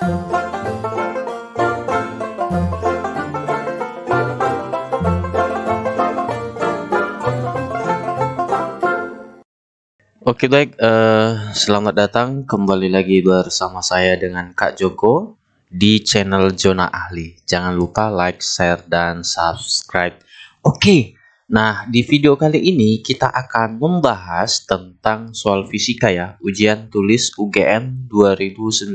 Oke baik, selamat datang kembali lagi bersama saya dengan Kak Joko di channel Zona Ahli. Jangan lupa like, share, dan subscribe. Oke, nah di video kali ini kita akan membahas tentang soal fisika ya, ujian tulis UGM 2019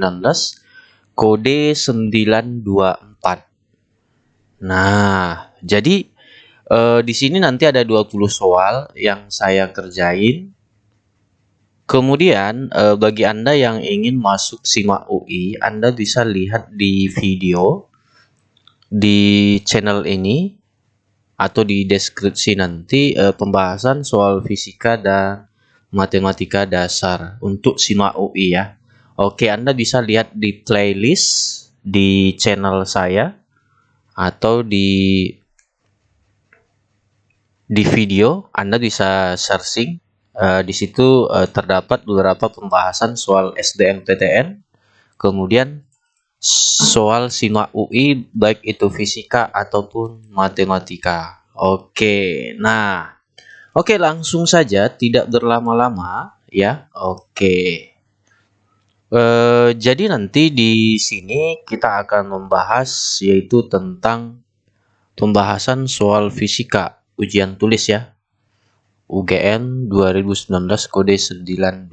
kode 924. Nah, jadi di sini nanti ada 20 soal yang saya kerjain. Kemudian, bagi Anda yang ingin masuk SIMAK UI, Anda bisa lihat di video di channel ini atau di deskripsi nanti pembahasan soal fisika dan matematika dasar untuk SIMAK UI ya. Oke, Anda bisa lihat di playlist di channel saya atau di video. Anda bisa searching. Di situ terdapat beberapa pembahasan soal SDMPTN, kemudian soal SIMAK UI baik itu fisika ataupun matematika. Oke, nah, oke langsung saja tidak berlama-lama ya. Oke, jadi nanti di sini kita akan membahas yaitu tentang pembahasan soal fisika ujian tulis ya. UGM 2019 kode 924.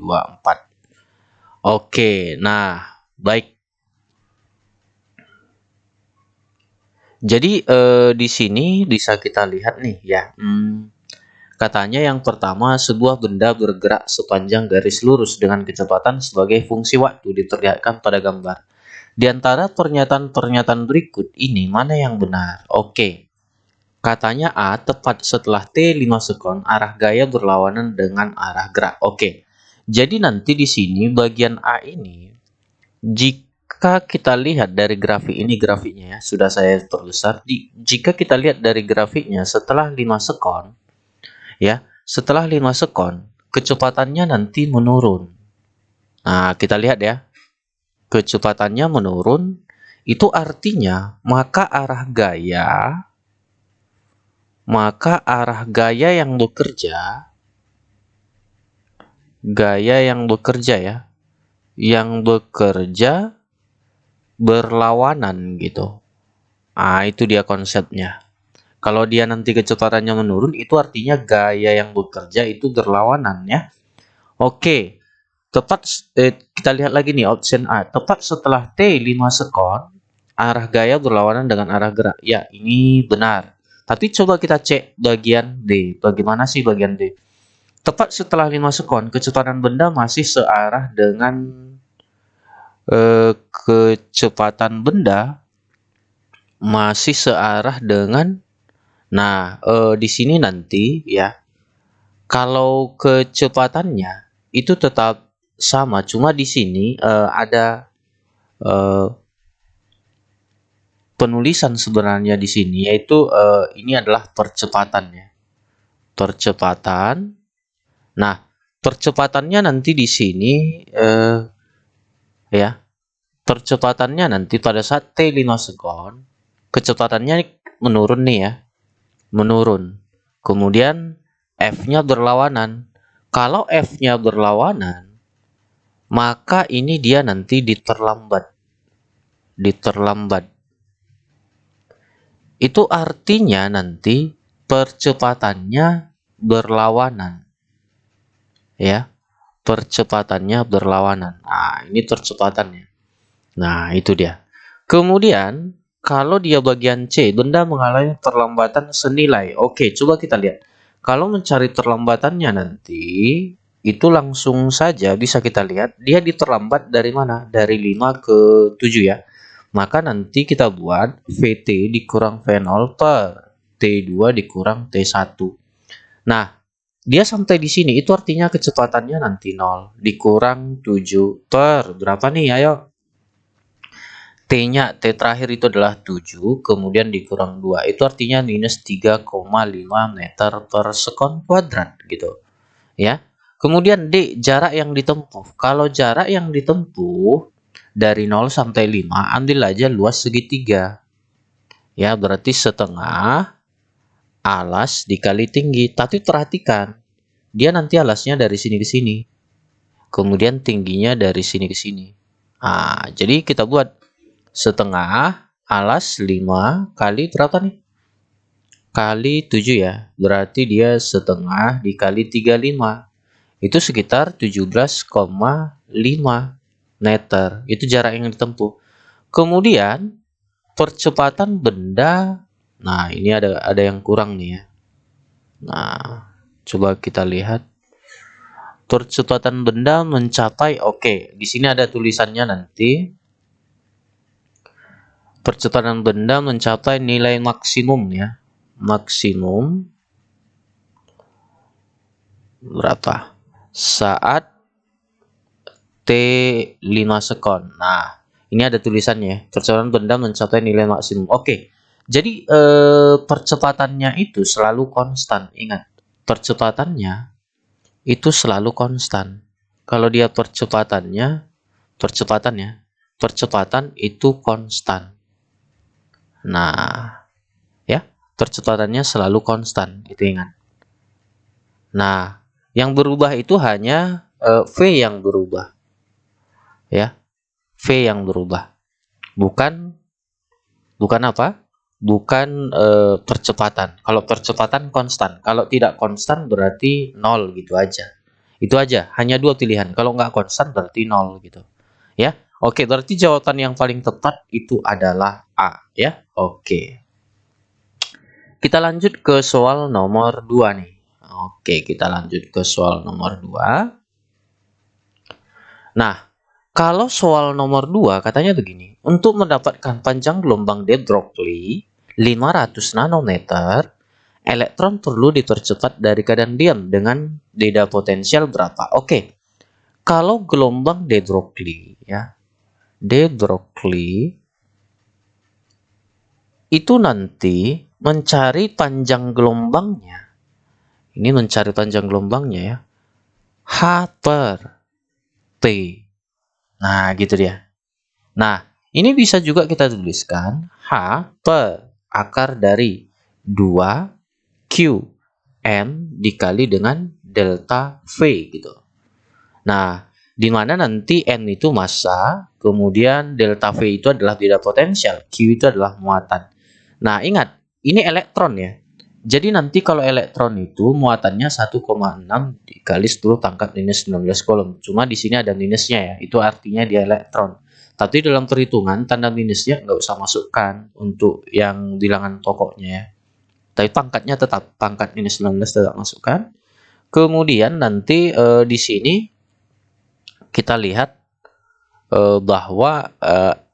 Oke, nah, baik. Jadi di sini bisa kita lihat nih ya. Katanya yang pertama, sebuah benda bergerak sepanjang garis lurus dengan kecepatan sebagai fungsi waktu diperlihatkan pada gambar. Di antara pernyataan-pernyataan berikut ini mana yang benar? Oke. Katanya A, tepat setelah T 5 sekon, arah gaya berlawanan dengan arah gerak. Oke. Jadi nanti di sini bagian A ini, jika kita lihat dari grafik ini, grafiknya ya, sudah saya perbesar. Jika kita lihat dari grafiknya setelah 5 sekon, ya, setelah 5 sekon, kecepatannya nanti menurun. Nah, kita lihat ya. Kecepatannya menurun, itu artinya maka arah gaya yang bekerja ya, yang bekerja berlawanan gitu. Ah, itu dia konsepnya. Kalau dia nanti kecepatannya menurun, itu artinya gaya yang bekerja itu berlawanan ya. Oke, kita lihat lagi nih option A. Tepat setelah T 5 sekon, arah gaya berlawanan dengan arah gerak. Ya, ini benar. Tapi coba kita cek bagian D. Bagaimana sih bagian D? Tepat setelah 5 sekon, kecepatan benda masih searah dengan kecepatan benda masih searah dengan. Nah, di sini nanti ya, kalau kecepatannya itu tetap sama, cuma di sini ada penulisan sebenarnya di sini, yaitu ini adalah percepatannya. Percepatan. Nah, percepatannya nanti di sini ya. Percepatannya nanti pada saat T 5 sekon, kecepatannya menurun nih ya. Menurun. Kemudian F-nya berlawanan. Kalau F-nya berlawanan, maka ini dia nanti diterlambat. Itu artinya nanti percepatannya berlawanan. Ya, percepatannya berlawanan. Nah, ini percepatannya. Nah, itu dia. Kemudian, kalau dia bagian C, benda mengalami perlambatan senilai. Oke, coba kita lihat. Kalau mencari perlambatannya nanti, itu langsung saja bisa kita lihat, dia diterlambat dari mana? Dari 5 ke 7 ya. Maka nanti kita buat VT dikurang V0 per T2 dikurang T1. Nah, dia sampai di sini, itu artinya kecepatannya nanti 0 dikurang 7 per berapa nih? Ayo. T-nya, T terakhir itu adalah 7, kemudian dikurang 2. Itu artinya minus 3,5 meter per sekon kuadrat gitu. Ya. Kemudian D, jarak yang ditempuh. Kalau jarak yang ditempuh dari 0 sampai 5 ambil aja luas segitiga. Ya, berarti setengah alas dikali tinggi. Tapi perhatikan, dia nanti alasnya dari sini ke sini. Kemudian tingginya dari sini ke sini. Nah, jadi kita buat setengah alas 5 kali berapa nih? Kali 7 ya. Berarti dia setengah dikali 35. Itu sekitar 17,5 meter. Itu jarak yang ditempuh. Kemudian percepatan benda, nah ini ada yang kurang nih ya. Nah, coba kita lihat. Percepatan benda mencapai, oke, di sini ada tulisannya nanti. Percepatan benda mencapai nilai maksimum ya. Maksimum berapa? Saat T 5 sekon. Nah, ini ada tulisannya. Percepatan benda mencapai nilai maksimum. Oke. Jadi percepatannya itu selalu konstan. Ingat, percepatannya itu selalu konstan. Kalau dia percepatan itu konstan. Nah, ya, percepatannya selalu konstan, itu ingat. Nah, yang berubah itu hanya V yang berubah. Ya, V yang berubah. Bukan apa? Bukan percepatan. Kalau percepatan konstan. Kalau tidak konstan berarti 0 gitu aja. Itu aja, hanya dua pilihan. Kalau nggak konstan berarti 0 gitu. Ya, oke, berarti jawaban yang paling tepat itu adalah A. Ya, oke. Kita lanjut ke soal nomor 2 nih. Oke, kita lanjut ke soal nomor 2. Nah, kalau soal nomor 2 katanya begini. Untuk mendapatkan panjang gelombang de Broglie 500 nanometer, elektron perlu dipercepat dari keadaan diam dengan beda potensial berapa? Oke. Kalau gelombang de Broglie ya. De Broglie itu nanti mencari panjang gelombangnya. Ini mencari panjang gelombangnya ya. H per T. Nah, gitu dia. Nah, ini bisa juga kita tuliskan H per akar dari 2 Q M dikali dengan delta V gitu. Nah, di mana nanti N itu massa, kemudian delta V itu adalah beda potensial, Q itu adalah muatan. Nah, ingat, ini elektron ya. Jadi nanti kalau elektron itu muatannya 1,6 dikali 10 pangkat minus 19 kolom. Cuma di sini ada minusnya ya, itu artinya dia elektron. Tapi dalam perhitungan tanda minusnya nggak usah masukkan untuk yang bilangan pokoknya ya. Tapi pangkatnya tetap, pangkat minus 19 tetap masukkan. Kemudian nanti di sini kita lihat bahwa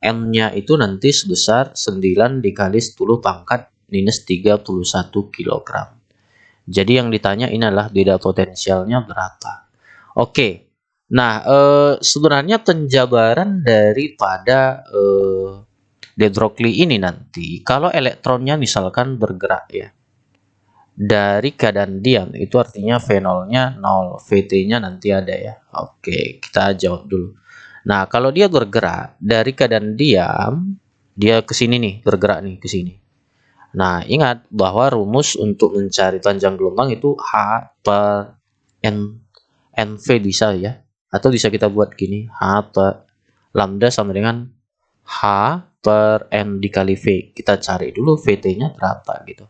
M-nya itu nanti sebesar 9 dikali 10 pangkat minus 31 kg. Jadi yang ditanya ini adalah beda potensialnya berapa. Oke. Nah, sebenarnya penjabaran daripada de Broglie ini nanti, kalau elektronnya misalkan bergerak ya, dari keadaan diam, itu artinya V0-nya 0, VT-nya nanti ada ya. Oke, kita jawab dulu. Nah, kalau dia bergerak dari keadaan diam, dia ke sini nih, bergerak nih ke sini. Nah, ingat bahwa rumus untuk mencari panjang gelombang itu H per NV bisa ya. Atau bisa kita buat gini, H per lambda sama dengan H per N dikali V. Kita cari dulu VT-nya berapa gitu.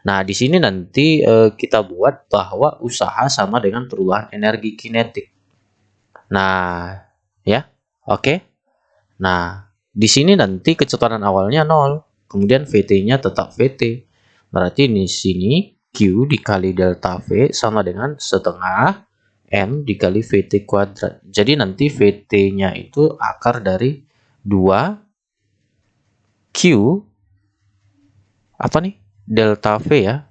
Nah, di sini nanti kita buat bahwa usaha sama dengan perubahan energi kinetik. Nah, ya. Oke. Nah, di sini nanti kecepatan awalnya 0. Kemudian VT-nya tetap VT. Berarti di sini Q dikali delta V sama dengan setengah M dikali VT kuadrat. Jadi nanti VT-nya itu akar dari 2 Q apa nih? Delta V ya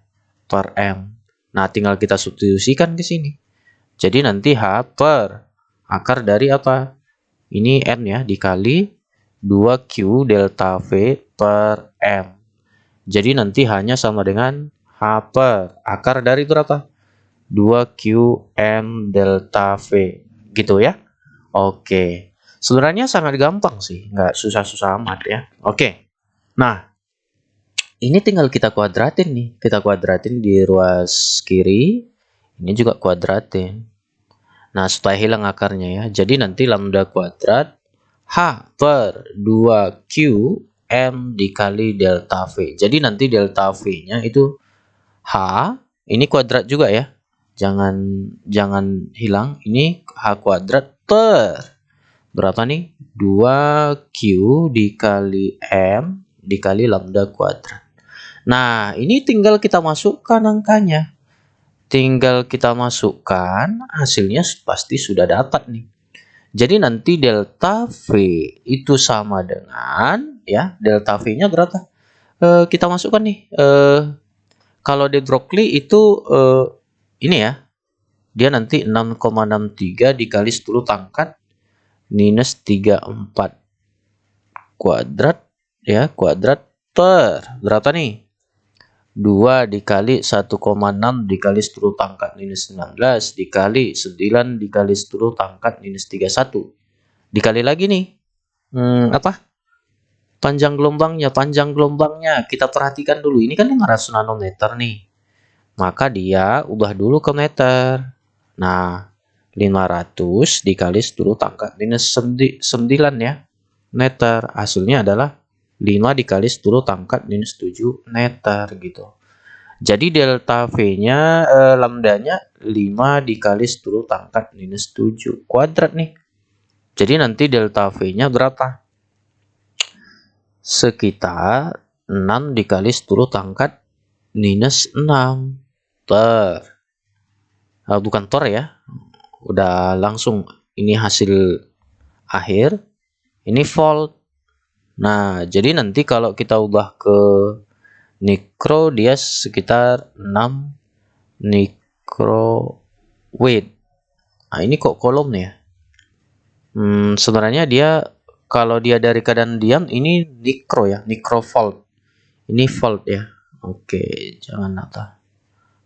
per M. Nah, tinggal kita substitusikan ke sini. Jadi nanti H per akar dari apa? Ini M ya dikali 2Q delta V per M. Jadi nanti hanya sama dengan H per akar dari berapa? 2QM delta V. Gitu ya. Oke. Sebenarnya sangat gampang sih, nggak susah-susah amat ya. Oke, nah ini tinggal kita kuadratin nih. Kita kuadratin di ruas kiri, ini juga kuadratin. Nah, supaya hilang akarnya ya. Jadi nanti lambda kuadrat H per 2Q M dikali delta V. Jadi nanti delta V-nya itu H, ini kuadrat juga ya. Jangan hilang. Ini H kuadrat per berapa nih? 2Q dikali M dikali lambda kuadrat. Nah, ini tinggal kita masukkan angkanya. Tinggal kita masukkan, hasilnya pasti sudah dapat nih. Jadi nanti delta V itu sama dengan ya, delta V-nya berapa? Kita masukkan nih. Kalau de Broglie itu ini ya. Dia nanti 6,63 dikali 10 pangkat minus 34 kuadrat ya, kuadrat per berapa nih? 2 dikali 1,6 dikali 10 pangkat minus 19 dikali 9 dikali 10 pangkat minus 31. Dikali lagi nih. Apa? Panjang gelombangnya kita perhatikan dulu. Ini kan 500 nanometer nih. Maka dia ubah dulu ke meter. Nah, 500 dikali 10 pangkat minus 9 ya. Meter. Hasilnya adalah 5 dikali 10 pangkat minus 7 meter gitu. Jadi delta V-nya lambdanya 5 dikali 10 pangkat minus 7 kuadrat nih. Jadi nanti delta V-nya berapa? Sekitar 6 dikali 10 pangkat minus 6 per. Bukan per ya. Udah langsung ini hasil akhir. Ini volt. Nah, jadi nanti kalau kita ubah ke mikro dia sekitar 6 microwatt. Nah, ini kok kolom ya? Sebenarnya dia kalau dia dari keadaan diam ini mikro ya, microvolt. Ini volt ya. Oke, jangan apa.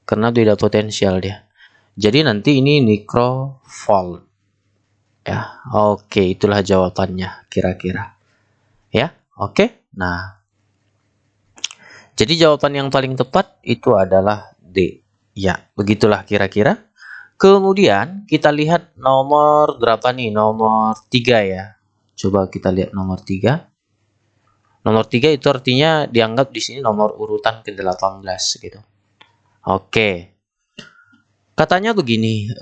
Karena beda potensial dia. Jadi nanti ini microvolt. Ya, oke, itulah jawabannya kira-kira. Ya, oke. Nah, jadi jawaban yang paling tepat itu adalah D. Ya, begitulah kira-kira. Kemudian kita lihat nomor berapa nih? Nomor 3 ya. Coba kita lihat nomor 3. Nomor 3 itu artinya dianggap di sini nomor urutan ke-18 gitu. Oke. Katanya begini,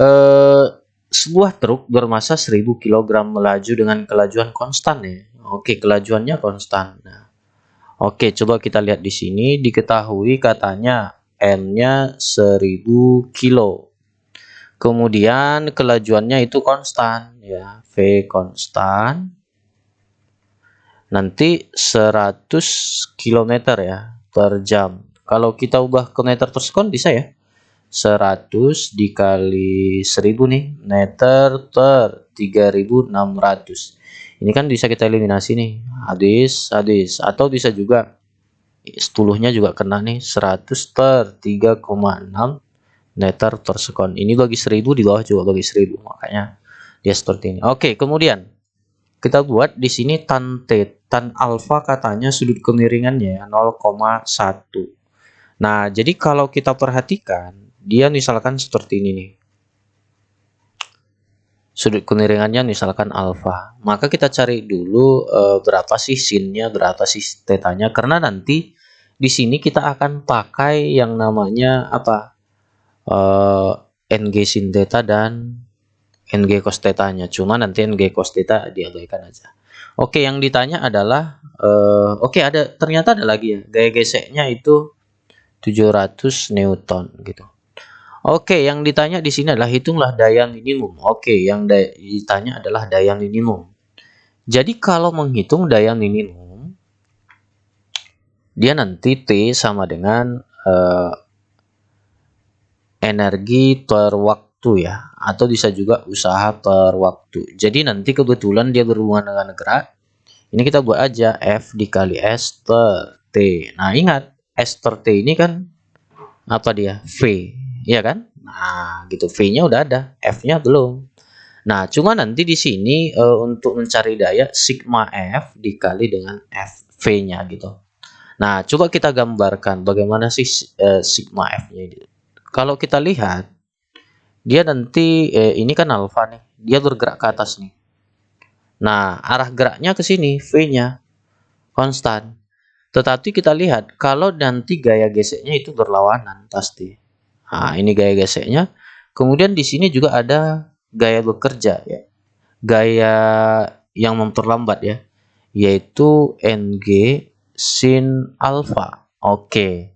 sebuah truk bermasa 1000 kg melaju dengan kelajuan konstan ya. Oke, kelajuannya konstan. Nah, oke, coba kita lihat di sini diketahui katanya M-nya 1000 kilo. Kemudian kelajuannya itu konstan ya, V konstan. Nanti 100 km ya per jam. Kalau kita ubah ke meter per sekon bisa ya. 100 dikali 1000 nih, meter per 3600. Ini kan bisa kita eliminasi nih. Habis. Atau bisa juga 10-nya juga kena nih, 100 per 3,6 meter per sekon. Ini bagi 1000, di bawah juga bagi 1000. Makanya dia seperti ini. Oke, kemudian kita buat di sini tan alfa katanya sudut kemiringannya 0,1. Nah, jadi kalau kita perhatikan, dia misalkan seperti ini nih. Sudut kemiringannya misalkan alfa. Maka kita cari dulu berapa sih sinnya, berapa sih tetanya, karena nanti di sini kita akan pakai yang namanya apa? NG sin theta dan NG cos theta-nya. Cuma nanti NG cos theta diabaikan aja. Oke, yang ditanya adalah oke, ternyata ada lagi ya. Gaya geseknya itu 700 Newton gitu. Oke, yang ditanya di sini adalah hitunglah daya minimum. Oke, yang ditanya adalah daya minimum. Jadi kalau menghitung daya minimum, dia nanti T sama dengan energi per waktu ya, atau bisa juga usaha per waktu. Jadi nanti kebetulan dia berhubungan dengan gerak. Ini kita buat aja F dikali S per T. Nah, ingat S per T ini kan apa dia? V, ya kan? Nah, gitu. V-nya udah ada, F-nya belum. Nah, cuma nanti di sini untuk mencari daya sigma F dikali dengan V-nya gitu. Nah, coba kita gambarkan bagaimana sih sigma F-nya ini. Kalau kita lihat, dia nanti ini kan alfa nih, dia bergerak ke atas nih. Nah, arah geraknya ke sini, V-nya konstan. Tetapi kita lihat kalau nanti gaya geseknya itu berlawanan pasti. Nah, ini gaya geseknya. Kemudian di sini juga ada gaya bekerja ya. Gaya yang memperlambat ya, yaitu Ng sin alfa. Oke.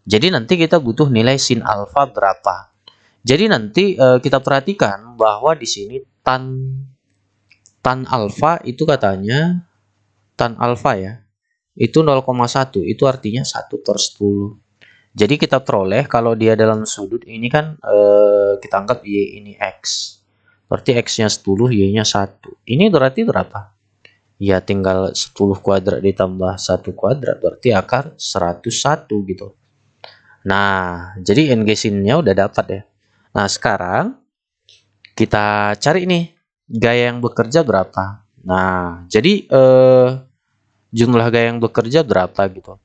Jadi nanti kita butuh nilai sin alfa berapa. Jadi nanti kita perhatikan bahwa di sini tan alfa itu katanya tan alfa ya. Itu 0,1, itu artinya 1/10. Jadi kita peroleh kalau dia dalam sudut ini kan kita anggap Y ini X. Berarti X-nya 10, Y-nya 1. Ini berarti berapa? Ya tinggal 10 kuadrat ditambah 1 kuadrat berarti akar 101 gitu. Nah, jadi Ng sin-nya udah dapat ya. Nah, sekarang kita cari nih gaya yang bekerja berapa. Nah, jadi jumlah gaya yang bekerja berapa gitu.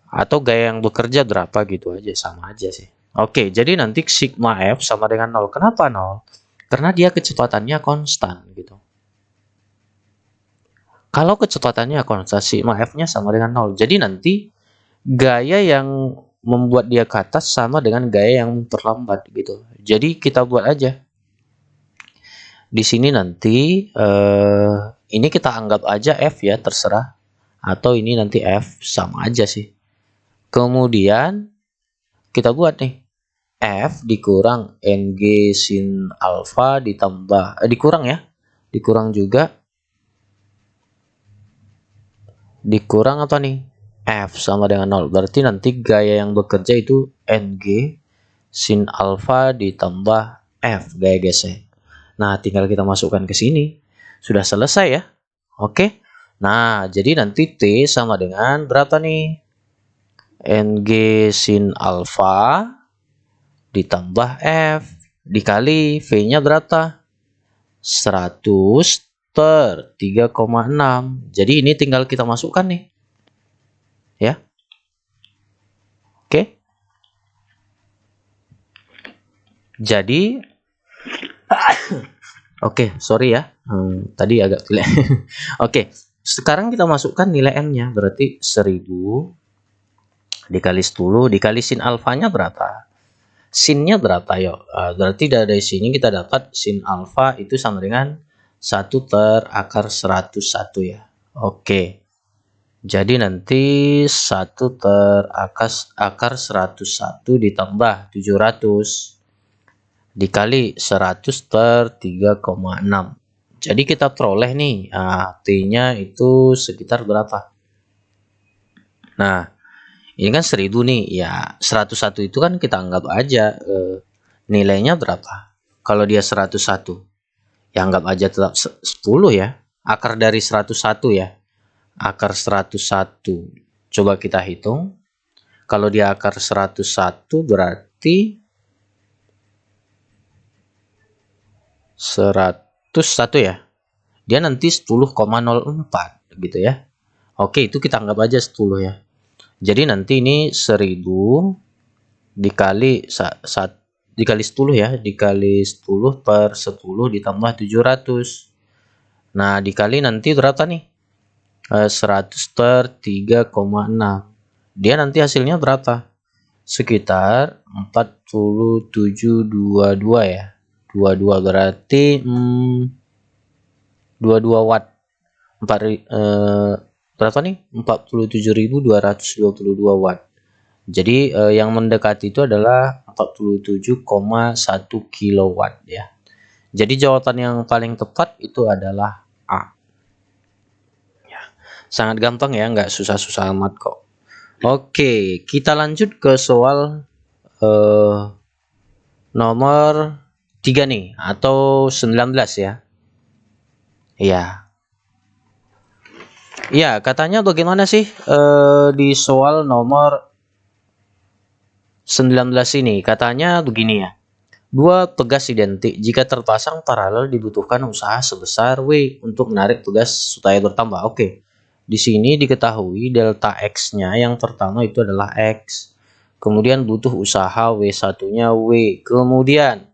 Atau gaya yang bekerja berapa gitu aja, sama aja sih. Oke, jadi nanti sigma F sama dengan 0. Kenapa 0? Karena dia kecepatannya konstan gitu. Kalau kecepatannya konstan, sigma F-nya sama dengan 0. Jadi nanti gaya yang membuat dia ke atas sama dengan gaya yang memperlambat gitu. Jadi kita buat aja. Di sini nanti ini kita anggap aja F ya, terserah. Atau ini nanti F, sama aja sih. Kemudian kita buat nih. F dikurang Ng sin alfa ditambah dikurang ya. Dikurang juga. Dikurang apa nih? F sama dengan 0. Berarti nanti gaya yang bekerja itu Ng sin alfa ditambah F gaya gesek. Nah, tinggal kita masukkan ke sini. Sudah selesai ya. Oke. Nah, jadi nanti T sama dengan berapa nih? Ng sin alfa ditambah F dikali V-nya berapa? 100/3,6. Jadi ini tinggal kita masukkan nih. Ya. Oke. Jadi oke, sorry ya. Tadi agak pilih. Oke, sekarang kita masukkan nilai M-nya. Berarti 1000 dikali 10 dikali sin alfanya berapa? Sin-nya berapa yuk? Berarti dari sini kita dapat sin alfa itu sama dengan 1/101 ya. Oke. Jadi nanti 1/101 ditambah 700 dikali 100/3,6. Jadi kita peroleh nih, T-nya itu sekitar berapa? Nah, ini kan 1000 nih, ya 101 itu kan kita anggap aja nilainya berapa? Kalau dia 101, ya anggap aja tetap 10 ya. Akar dari 101 ya. Akar 101. Coba kita hitung. Kalau dia akar 101 berarti 101 ya. Dia nanti 10,04 gitu ya. Oke, itu kita anggap aja 10 ya. Jadi nanti ini 1000 dikali 10 ya, dikali 10/10 ditambah 700. Nah, dikali nanti berapa nih? 100/3,6. Dia nanti hasilnya berapa? Sekitar 4722 ya. 22 berarti 22 watt. Berapa nih? 47.222 watt. Jadi yang mendekati itu adalah 47,1 kilowatt ya. Jadi jawaban yang paling tepat itu adalah A. Ya, sangat gampang ya, nggak susah-susah amat kok. Oke, kita lanjut ke soal nomor 3 nih, atau 19 ya. Iya. Iya, katanya bagaimana sih di soal nomor 19 ini? Katanya begini ya. Dua pegas identik. Jika terpasang paralel dibutuhkan usaha sebesar W untuk menarik pegas supaya bertambah. Oke. Di sini diketahui delta X-nya yang pertama itu adalah X. Kemudian butuh usaha W1-nya W. Kemudian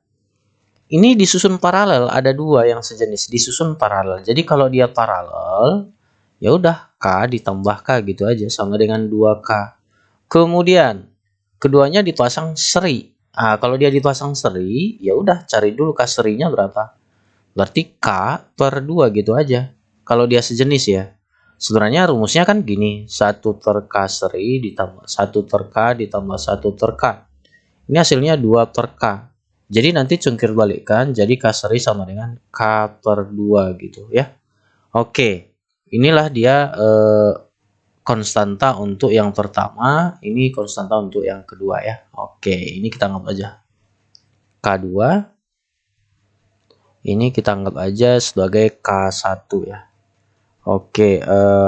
ini disusun paralel, ada dua yang sejenis disusun paralel. Jadi kalau dia paralel, ya udah K ditambah K gitu aja sama dengan 2K. Kemudian keduanya dipasang seri. Nah, kalau dia dipasang seri, ya udah cari dulu K serinya berapa. Berarti K per 2 gitu aja. Kalau dia sejenis ya. Sebenarnya rumusnya kan gini, 1 per K seri ditambah 1 per K ditambah 1 per K. Ini hasilnya 2 per K. Jadi nanti cungkir balikkan, jadi K seri sama dengan K per 2 gitu ya. Oke, inilah dia konstanta untuk yang pertama, ini konstanta untuk yang kedua ya. Oke, ini kita anggap aja K2. Ini kita anggap aja sebagai K1 ya. Oke,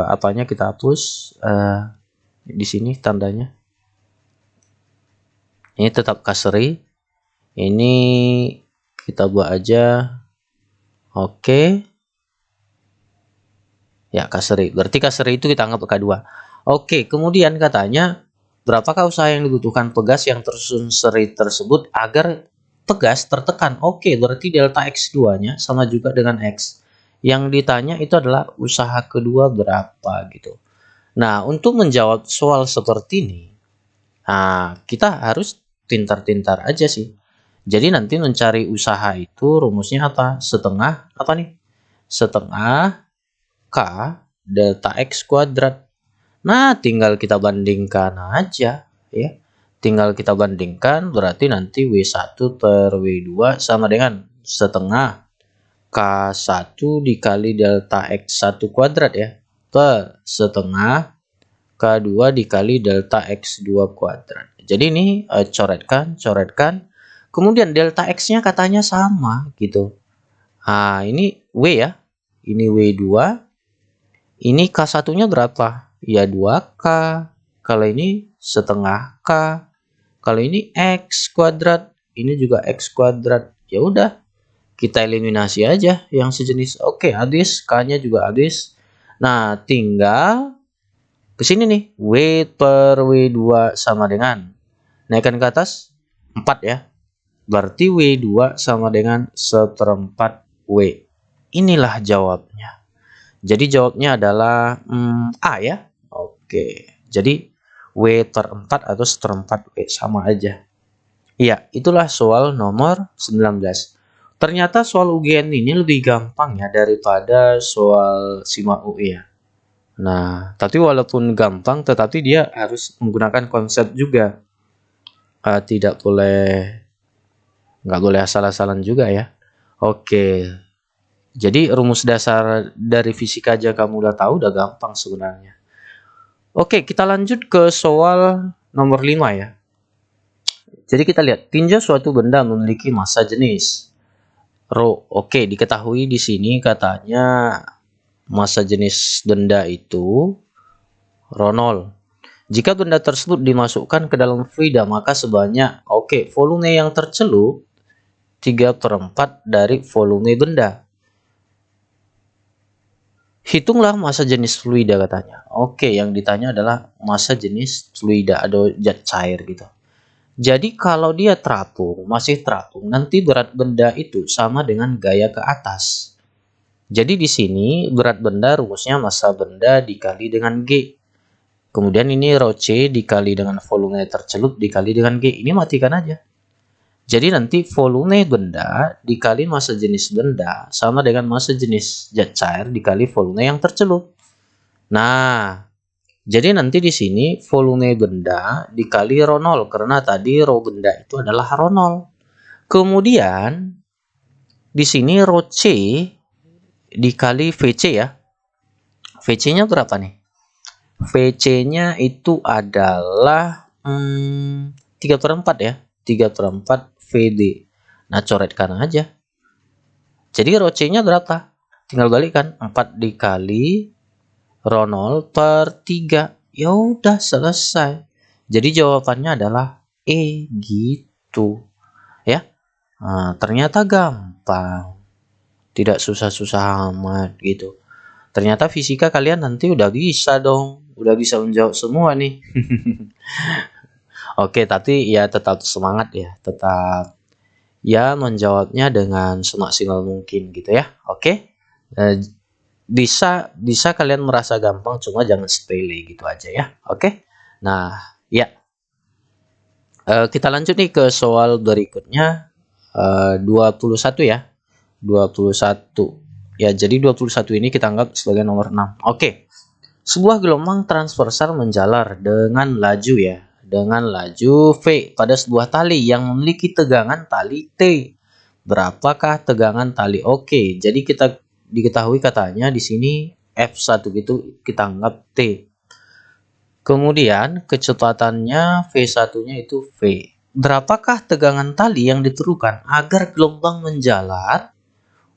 apanya kita hapus? Di sini tandanya. Ini tetap K seri. Ini kita buat aja. Oke. Ya, K seri. Berarti K seri itu kita anggap K2. Oke, kemudian katanya berapakah usaha yang dibutuhkan pegas yang tersusun seri tersebut agar pegas tertekan? Oke, berarti delta X2-nya sama juga dengan X. Yang ditanya itu adalah usaha kedua berapa gitu. Nah, untuk menjawab soal seperti ini, kita harus pintar-pintar aja sih. Jadi nanti mencari usaha itu rumusnya apa? Setengah apa nih? Setengah K delta X kuadrat. Nah, tinggal kita bandingkan aja ya. Tinggal kita bandingkan, berarti nanti W1 per W2 sama dengan setengah K1 dikali delta X1 kuadrat ya, per setengah K2 dikali delta X2 kuadrat. Jadi ini coretkan. Kemudian delta X-nya katanya sama gitu. Ini W ya. Ini W2. Ini K1-nya berapa? Ya 2K. Kalau ini setengah K. Kalau ini X kuadrat. Ini juga X kuadrat. Ya udah, kita eliminasi aja yang sejenis. Oke, habis. K-nya juga habis. Nah, tinggal ke sini nih. W per W2 sama dengan. Naikkan ke atas. 4 ya. Berarti W2 sama dengan 1/4 W. Inilah jawabnya. Jadi jawabnya adalah A ya. Oke. Jadi W per 4 atau 1/4 W sama aja. Iya, itulah soal nomor 19. Ternyata soal UGN ini lebih gampang ya daripada soal SIMA UI ya. Nah, tapi walaupun gampang tetapi dia harus menggunakan konsep juga. Nggak boleh asal-asalan juga ya. Oke. Jadi rumus dasar dari fisika aja kamu udah tahu, udah gampang sebenarnya. Oke, kita lanjut ke soal nomor 5 ya. Jadi kita lihat, tinjau suatu benda memiliki massa jenis Rho. Oke, diketahui di sini katanya massa jenis benda itu Rho0. Jika benda tersebut dimasukkan ke dalam fluida, maka sebanyak, volume yang tercelup 3/4 dari volume benda. Hitunglah massa jenis fluida katanya. Oke, yang ditanya adalah massa jenis fluida atau zat cair gitu. Jadi kalau dia terapung, masih terapung, nanti berat benda itu sama dengan gaya ke atas. Jadi di sini berat benda rumusnya massa benda dikali dengan G. Kemudian ini rho C dikali dengan volume tercelup dikali dengan G. Ini matikan aja. Jadi nanti volume benda dikali massa jenis benda sama dengan massa jenis zat cair dikali volume yang tercelup. Nah, jadi nanti di sini volume benda dikali Rho0 karena tadi rho benda itu adalah Rho0. Kemudian di sini rho C dikali VC ya. VC-nya berapa nih? VC-nya itu adalah 3/4 ya. 3/4 VD. Nah, coretkan aja. Jadi rho C-nya berapa? Tinggal balikkan. 4 dikali Rho0 per 3. Ya udah selesai. Jadi jawabannya adalah E gitu. Ya. Nah, ternyata gampang, tidak susah-susah amat gitu. Ternyata fisika kalian nanti udah bisa dong, udah bisa menjawab semua nih. Oke, tapi ya tetap semangat ya, tetap ya menjawabnya dengan semaksimal mungkin gitu ya. Oke. Eh, bisa kalian merasa gampang, cuma jangan sepele gitu aja ya. Oke. Nah, ya. Kita lanjut nih ke soal berikutnya. 21 ya. 21. Ya, jadi 21 ini kita anggap sebagai nomor 6. Oke. Sebuah gelombang transversal menjalar dengan laju ya, dengan laju V pada sebuah tali yang memiliki tegangan tali T. Berapakah tegangan tali? Oke, jadi kita diketahui katanya di sini F1 gitu kita anggap T. Kemudian kecepatannya V1-nya itu V. Berapakah tegangan tali yang diperlukan agar gelombang menjalar?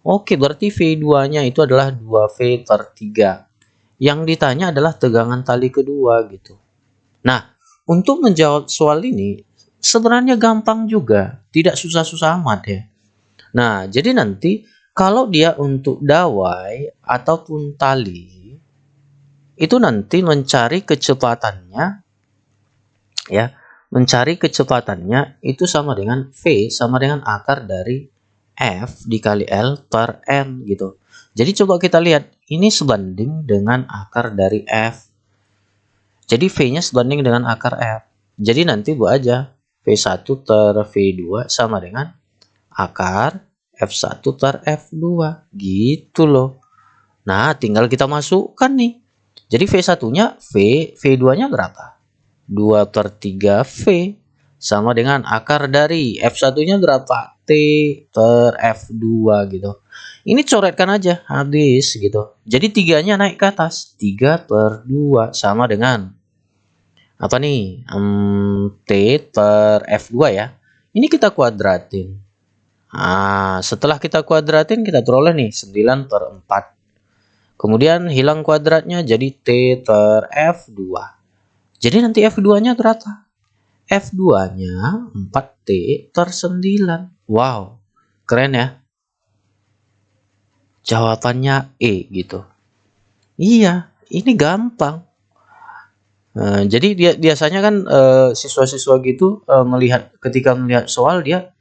Oke, berarti V2-nya itu adalah 2V/3. Yang ditanya adalah tegangan tali kedua gitu. Nah, untuk menjawab soal ini sebenarnya gampang juga, tidak susah-susah amat ya. Nah, jadi nanti kalau dia untuk dawai ataupun tali itu nanti mencari kecepatannya ya, mencari kecepatannya itu sama dengan V sama dengan akar dari F dikali L per M gitu. Jadi coba kita lihat, ini sebanding dengan akar dari F. Jadi V-nya sebanding dengan akar F. Jadi nanti buat aja V1 per V2 sama dengan akar F1 per F2. Gitu loh. Nah, tinggal kita masukkan nih. Jadi V1-nya V, V2-nya berapa? 2/3 V sama dengan akar dari F1-nya berapa? T per F2 gitu. Ini coretkan aja, habis gitu. Jadi 3-nya naik ke atas. 3/2 sama dengan apa nih? T per F2 ya. Ini kita kuadratin. Nah, setelah kita kuadratin kita peroleh nih 9/4. Kemudian hilang kuadratnya jadi T per F2. Jadi nanti F2-nya berapa? F2-nya 4T per 9. Wow, keren ya. Jawabannya E gitu. Iya, ini gampang. Jadi dia biasanya kan siswa-siswa gitu ketika melihat soal dia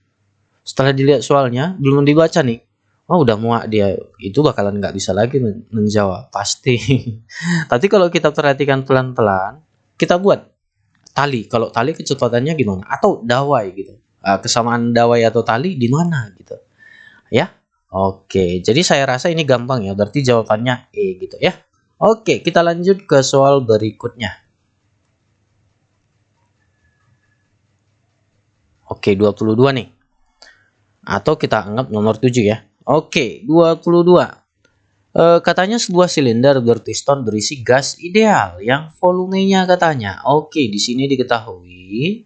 setelah dilihat soalnya belum dibaca nih. Oh, udah muak dia, itu bakalan nggak bisa lagi menjawab pasti. Tapi kalau kita perhatikan pelan-pelan, kita buat tali. Kalau tali kecepatannya gimana? Atau dawai gitu. Kesamaan dawai atau tali di mana gitu. Ya. Oke, jadi saya rasa ini gampang ya. Berarti jawabannya E gitu ya. Oke, kita lanjut ke soal berikutnya. Oke, 22 nih. Atau kita anggap nomor 7 ya. Oke, 22. Katanya sebuah silinder berpiston berisi gas ideal yang volumenya katanya. Oke, di sini diketahui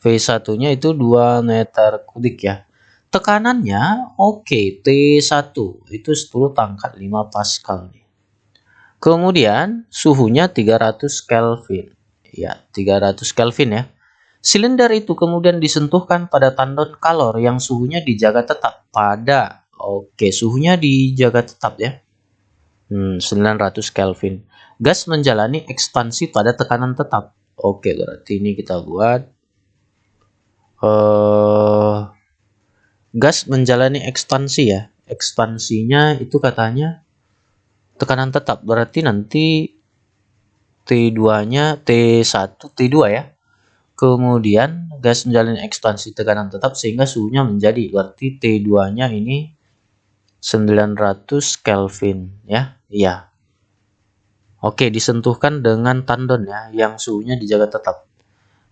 V1-nya itu 2 meter kubik ya. Tekanannya oke, T1 itu 10⁻5 Pascal nih. Kemudian suhunya 300 Kelvin. Ya, 300 Kelvin ya. Silinder itu kemudian disentuhkan pada tandon kalor yang suhunya dijaga tetap pada. Oke, suhunya dijaga tetap ya. 900 Kelvin. Gas menjalani ekspansi pada tekanan tetap. Oke, berarti ini kita buat gas menjalani ekspansi ya. Ekspansinya itu katanya tekanan tetap. Berarti nanti T2-nya T1, T2 ya. Kemudian gas menjalani ekspansi tekanan tetap sehingga suhunya menjadi. Berarti T2-nya ini 900 Kelvin ya. Iya. Oke, disentuhkan dengan tandon ya yang suhunya dijaga tetap.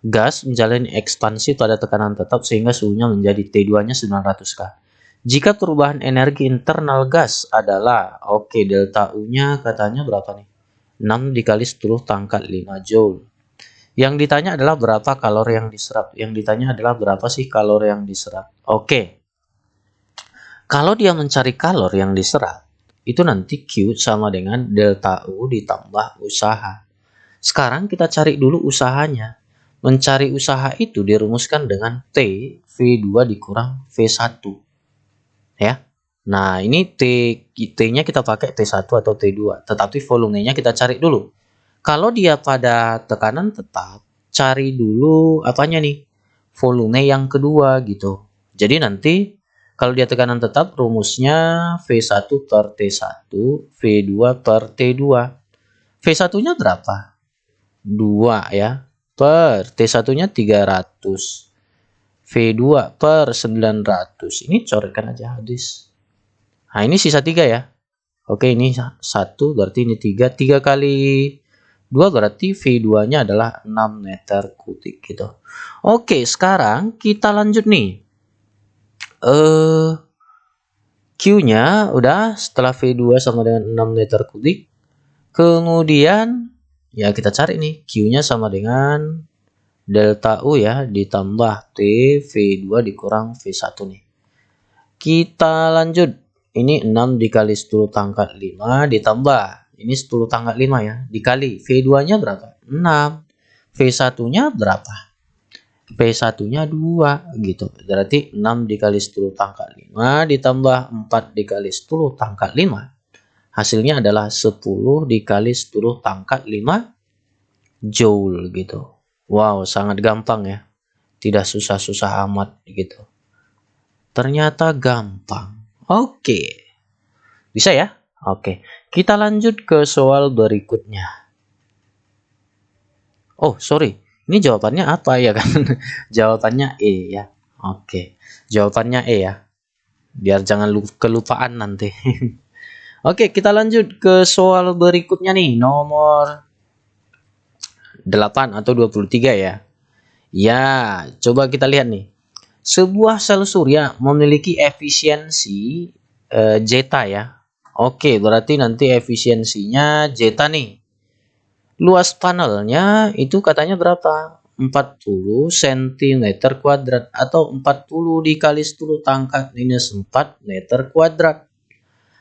Gas menjalani ekspansi pada tekanan tetap sehingga suhunya menjadi T2-nya 900 K. Jika perubahan energi internal gas adalah, oke, delta U-nya katanya berapa nih? 6 dikali 10⁻5 Joule. Yang ditanya adalah berapa kalori yang diserap. Yang ditanya adalah berapa sih kalori yang diserap. Oke. Kalau dia mencari kalori yang diserap, itu nanti Q sama dengan delta U ditambah usaha. Sekarang kita cari dulu usahanya. Mencari usaha itu dirumuskan dengan T V2 dikurang V1 ya. Nah, ini T-nya kita pakai T1 atau T2, tetapi volumenya kita cari dulu. Kalau dia pada tekanan tetap, cari dulu apanya nih? Volume yang kedua gitu. Jadi nanti kalau dia tekanan tetap rumusnya V1 per T1, V2 per T2. V1-nya berapa? 2 ya. Per T1-nya 300. V2 per 900. Ini coretkan aja habis. Nah, ini sisa 3 ya. Oke, ini 1 berarti ini 3. 3 kali 2 berarti V2-nya adalah 6 meter kubik gitu. Oke, sekarang kita lanjut nih. Q-nya udah setelah V2 sama dengan 6 meter kubik. Kemudian ya kita cari nih Q-nya sama dengan delta U ya ditambah T V2 dikurang V1 nih. Kita lanjut. Ini 6 dikali 10 pangkat 5 ditambah. Ini 10 pangkat 5 ya. Dikali. V2-nya berapa? 6. V1-nya berapa? V1-nya 2 gitu. Berarti 6 dikali 10 pangkat 5 ditambah 4 dikali 10 pangkat 5. Hasilnya adalah 10 dikali 10 pangkat 5 Joule gitu. Wow, sangat gampang ya. Tidak susah-susah amat gitu. Ternyata gampang. Oke. Bisa ya? Oke. Kita lanjut ke soal berikutnya. Oh, sorry. Ini jawabannya apa ya kan? Jawabannya E ya. Oke. Jawabannya E ya. Biar jangan kelupaan nanti. Oke, kita lanjut ke soal berikutnya nih. Nomor 8 atau 23 ya. Ya, coba kita lihat nih. Sebuah sel surya memiliki efisiensi zeta ya. Oke, berarti nanti efisiensinya zeta nih. Luas panelnya itu katanya berapa? 40 cm kuadrat atau 40 dikali 10 pangkat minus 4 meter kuadrat.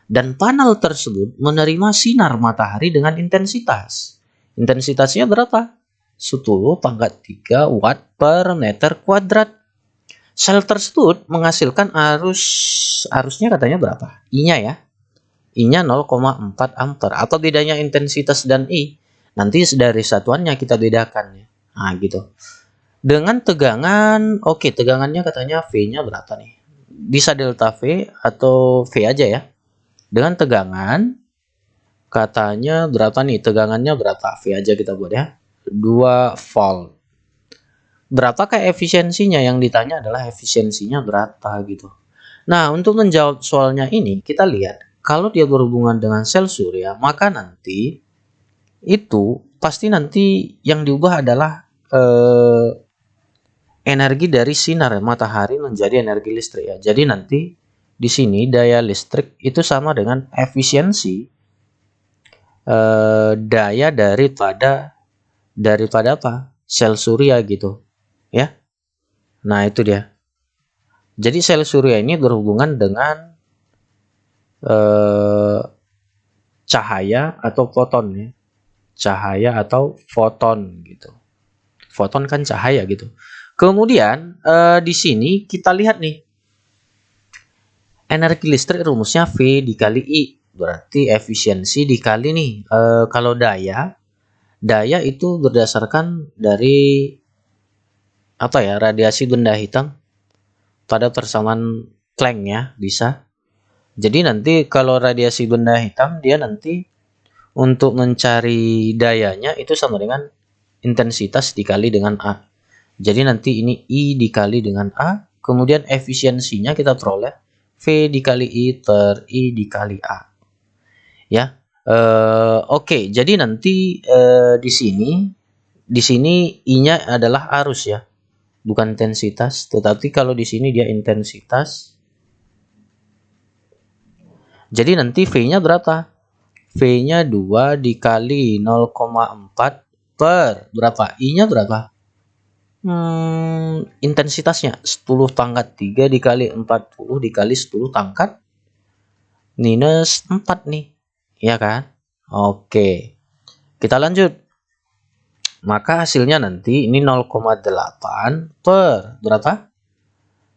Dan panel tersebut menerima sinar matahari dengan intensitas. Intensitasnya berapa? 10 pangkat 3 watt per meter kuadrat. Sel tersebut menghasilkan arusnya katanya berapa? I-nya ya. I-nya 0,4 ampere. Apa bedanya intensitas dan I? Nanti dari satuannya kita bedakan ya. Nah, gitu. Dengan tegangan, oke, tegangannya katanya V-nya berapa nih? Bisa delta V atau V aja ya. Dengan tegangan katanya berapa nih? Tegangannya berapa? V aja kita buat ya. 2 volt. Berapakah efisiensinya? Yang ditanya adalah efisiensinya berapa gitu. Nah, untuk menjawab soalnya ini kita lihat kalau dia berhubungan dengan sel surya, maka nanti itu pasti nanti yang diubah adalah energi dari sinar matahari menjadi energi listrik ya. Jadi nanti di sini daya listrik itu sama dengan efisiensi daya daripada apa? Sel surya gitu. Ya. Nah, itu dia. Jadi sel surya ini berhubungan dengan cahaya atau foton ya. Cahaya atau foton gitu. Foton kan cahaya gitu. Kemudian di sini kita lihat nih. Energi listrik rumusnya V dikali I. Berarti efisiensi dikali nih. Kalau daya itu berdasarkan dari apa ya? Radiasi benda hitam pada persamaan Planck ya, bisa. Jadi nanti kalau radiasi benda hitam dia nanti untuk mencari dayanya itu sama dengan intensitas dikali dengan A. Jadi nanti ini I dikali dengan A, kemudian efisiensinya kita peroleh V dikali I per I dikali A. Ya. Oke, jadi nanti di sini I-nya adalah arus ya. Bukan intensitas, tetapi kalau di sini dia intensitas. Jadi nanti V-nya berapa? V-nya 2 dikali 0,4 per berapa? I-nya berapa? Intensitasnya 10 pangkat 3 dikali 40 dikali 10 pangkat minus 4 nih. Ya kan? Oke. Kita lanjut. Maka hasilnya nanti ini 0,8 per berapa?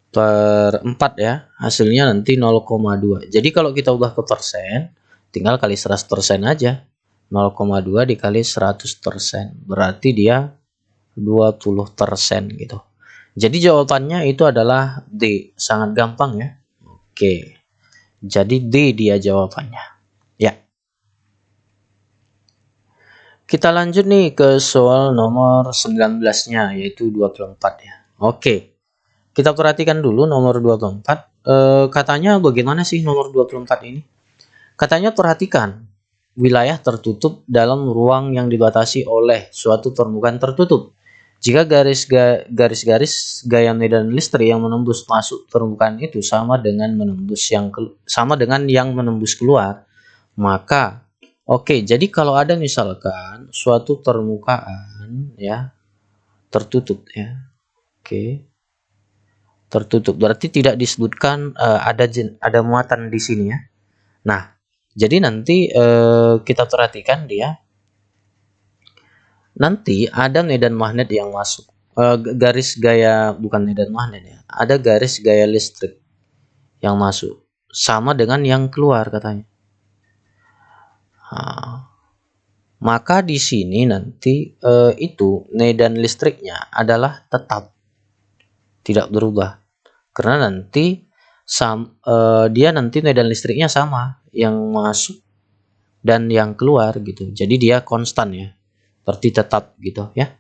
Per 4 ya. Hasilnya nanti 0,2. Jadi kalau kita ubah ke persen, tinggal kali 100% aja. 0,2 dikali 100%. Berarti dia 20% gitu. Jadi jawabannya itu adalah D. Sangat gampang ya. Oke. Jadi D dia jawabannya. Ya. Kita lanjut nih ke soal nomor 19-nya, yaitu 24 ya. Oke. Kita perhatikan dulu nomor 24. Katanya bagaimana sih nomor 24 ini? Katanya perhatikan wilayah tertutup dalam ruang yang dibatasi oleh suatu permukaan tertutup. Jika garis-garis gaya medan listrik yang menembus masuk permukaan itu sama dengan yang menembus keluar, maka jadi kalau ada misalkan suatu permukaan ya tertutup ya. Tertutup berarti tidak disebutkan ada muatan di sini ya. Nah, jadi nanti kita perhatikan dia. Nanti ada medan magnet yang masuk. Garis gaya bukan medan magnet ya. Ada garis gaya listrik yang masuk sama dengan yang keluar katanya. Nah, maka di sini nanti itu medan listriknya adalah tetap tidak berubah. Karena nanti dia nanti medan listriknya sama yang masuk dan yang keluar gitu. Jadi dia konstan ya. Berarti tetap gitu ya.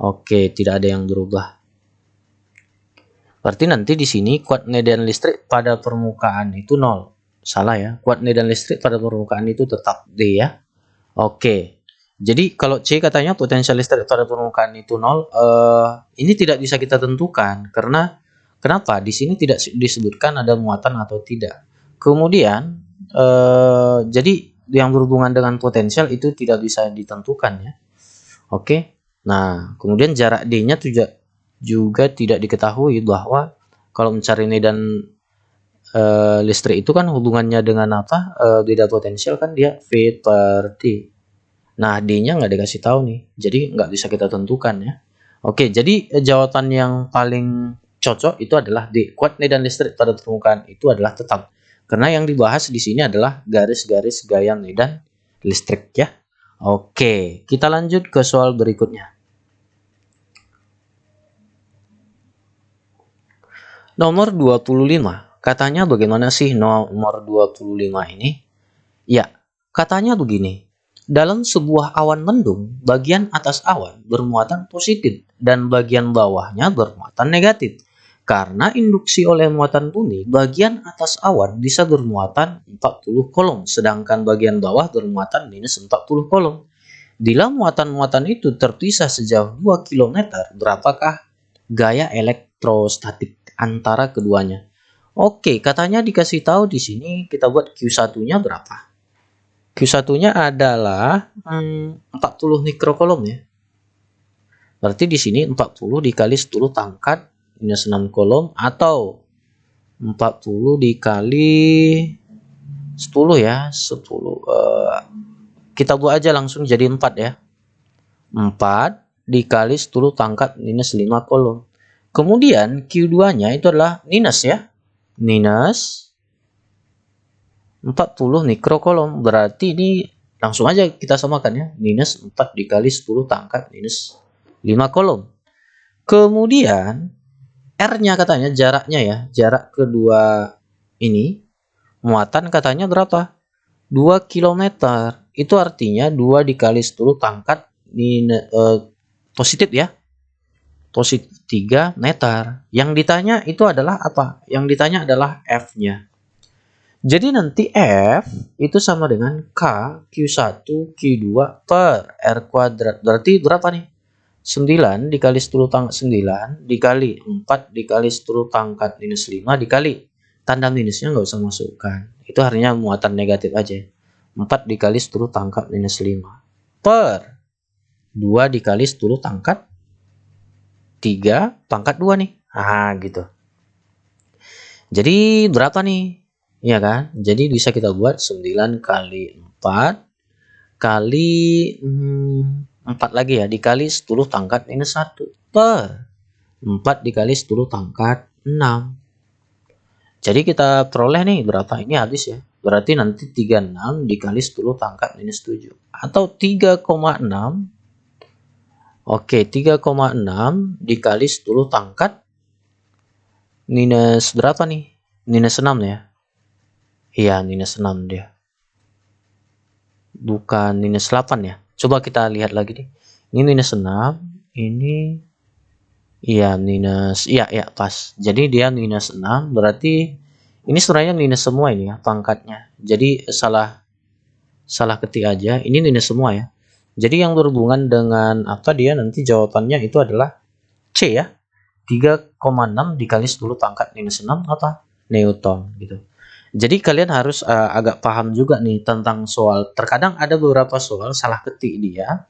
Oke, tidak ada yang berubah. Berarti nanti di sini kuat medan listrik pada permukaan itu 0. Salah ya. Kuat medan listrik pada permukaan itu tetap D ya. Oke. Jadi kalau C katanya potensial listrik pada permukaan itu 0, ini tidak bisa kita tentukan karena kenapa? Di sini tidak disebutkan ada muatan atau tidak. Kemudian jadi yang berhubungan dengan potensial itu tidak bisa ditentukan ya. Oke. Nah, kemudian jarak D-nya juga tidak diketahui bahwa kalau mencari medan listrik itu kan hubungannya dengan apa? Beda potensial kan dia V per T. Nah, D-nya nggak dikasih tahu nih. Jadi nggak bisa kita tentukan ya. Oke, jadi jawaban yang paling cocok itu adalah D. Kuat medan listrik pada permukaan itu adalah tetap. Karena yang dibahas di sini adalah garis-garis gaya medan listrik ya. Oke, kita lanjut ke soal berikutnya. Nomor 25. Katanya bagaimana sih nomor 25 ini? Ya, katanya begini. Dalam sebuah awan mendung, bagian atas awan bermuatan positif dan bagian bawahnya bermuatan negatif. Karena induksi oleh muatan bumi, bagian atas awan bisa bermuatan 40 kolom, sedangkan bagian bawah bermuatan minus 40 kolom. Bila muatan-muatan itu terpisah sejauh 2 km, berapakah gaya elektrostatik antara keduanya? Oke, katanya dikasih tahu di sini kita buat Q1-nya berapa? Q1-nya adalah 40 mikrokolom ya. Berarti di sini 40 dikali 10 pangkat minus 6 kolom atau 40 dikali 10 ya, 10. Kita buat aja langsung jadi 4 ya. 4 dikali 10 pangkat minus 5 kolom. Kemudian Q2-nya itu adalah minus ya. Minus 40 mikrokolom. Berarti ini langsung aja kita samakan ya. Minus 4 dikali 10 pangkat minus 5 kolom. Kemudian R-nya katanya jaraknya ya. Jarak kedua ini muatan katanya berapa? 2 km. Itu artinya 2 dikali 10 pangkat positif ya. Positif 3 meter. Yang ditanya itu adalah apa? Yang ditanya adalah F-nya. Jadi nanti F itu sama dengan K Q1 Q2 per R kuadrat. Berarti berapa nih? 9 dikali 10 pangkat 9 dikali 4 dikali 10 pangkat minus 5 dikali tanda minusnya nggak usah masukkan. Itu artinya muatan negatif aja. 4 dikali 10 pangkat minus 5 per 2 dikali 10 pangkat 3 pangkat 2 nih. Ah gitu. Jadi berapa nih? Iya kan? Jadi bisa kita buat 9 kali 4 kali 4 lagi ya, dikali 10 pangkat minus 1 per 4 dikali 10 pangkat 6. Jadi kita peroleh nih berapa? Ini habis ya. Berarti nanti 36 dikali 10 pangkat minus 7. Atau 3,6. Oke, 3,6 dikali 10 pangkat minus berapa nih? Minus 6 ya. Iya, minus 6 dia. Bukan minus 8 ya. Coba kita lihat lagi nih. Ini minus 6. Ini iya minus. Iya, ya pas. Jadi dia minus 6. Berarti ini sebenarnya minus semua ini ya pangkatnya. Jadi salah ketik aja. Ini minus semua ya. Jadi yang berhubungan dengan apa dia nanti jawabannya itu adalah C ya. 3,6 dikali 10 pangkat minus 6 apa? Newton gitu. Jadi kalian harus agak paham juga nih tentang soal. Terkadang ada beberapa soal salah ketik dia.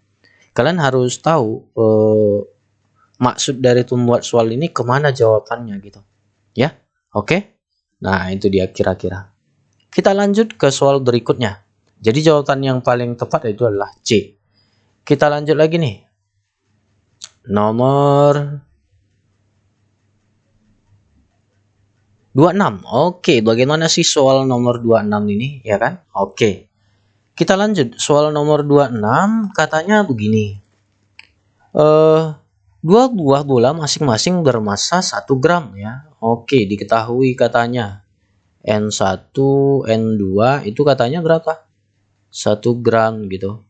Kalian harus tahu maksud dari membuat soal ini kemana jawabannya gitu. Ya, oke? Nah, itu dia kira-kira. Kita lanjut ke soal berikutnya. Jadi jawaban yang paling tepat itu adalah C. Kita lanjut lagi nih. Nomor 26. Oke, bagaimana sih soal nomor 26 ini, ya kan? Oke. Kita lanjut. Soal nomor 26 katanya begini. Dua buah bola masing-masing bermassa 1 gram ya. Oke, diketahui katanya. N1, N2 itu katanya berapa? 1 gram gitu.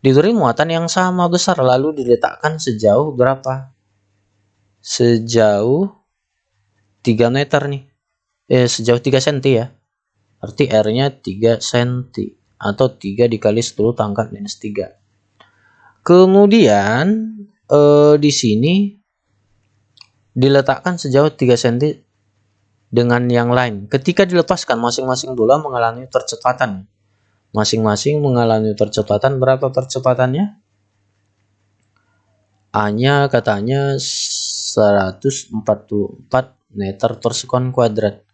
Diberi muatan yang sama besar lalu diletakkan sejauh berapa? Sejauh 3 meter nih. Sejauh 3 cm ya. Arti R-nya 3 cm atau 3 dikali 10 pangkat minus 3. Kemudian di sini diletakkan sejauh 3 cm dengan yang lain. Ketika dilepaskan masing-masing bola mengalami percepatan. Masing-masing mengalami percepatan berapa percepatannya? A-nya katanya 144 meter per sekon kuadrat.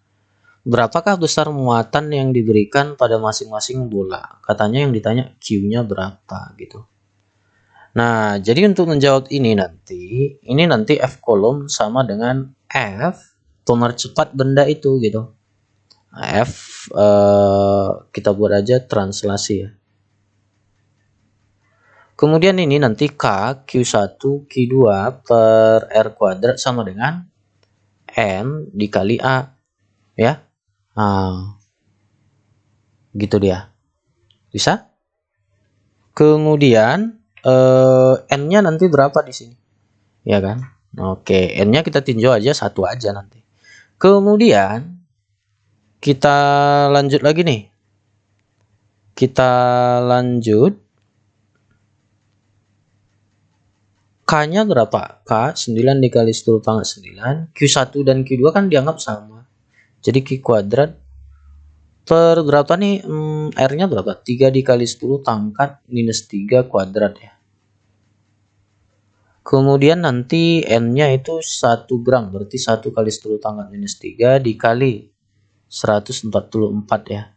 Berapakah besar muatan yang diberikan pada masing-masing bola? Katanya yang ditanya Q-nya berapa gitu. Nah, jadi untuk menjawab ini nanti F kolom sama dengan F pemercepat benda itu gitu. Nah, F kita buat aja translasi ya. Kemudian ini nanti K, Q1, Q2 per R kuadrat sama dengan N dikali A. Ya. Nah, gitu dia. Bisa? Kemudian N-nya nanti berapa di sini? Ya kan? Oke, N-nya kita tinjau aja satu aja nanti. Kemudian kita lanjut lagi nih. Kita lanjut. K-nya berapa? K 9 dikali 10 pangkat 9. Q1 dan Q2 kan dianggap sama. Jadi Q kuadrat per berapa nih? R-nya berapa? 3 dikali 10 pangkat minus 3 kuadrat ya. Kemudian nanti N-nya itu 1 gram. Berarti 1 kali 10 pangkat minus 3 dikali 144 ya.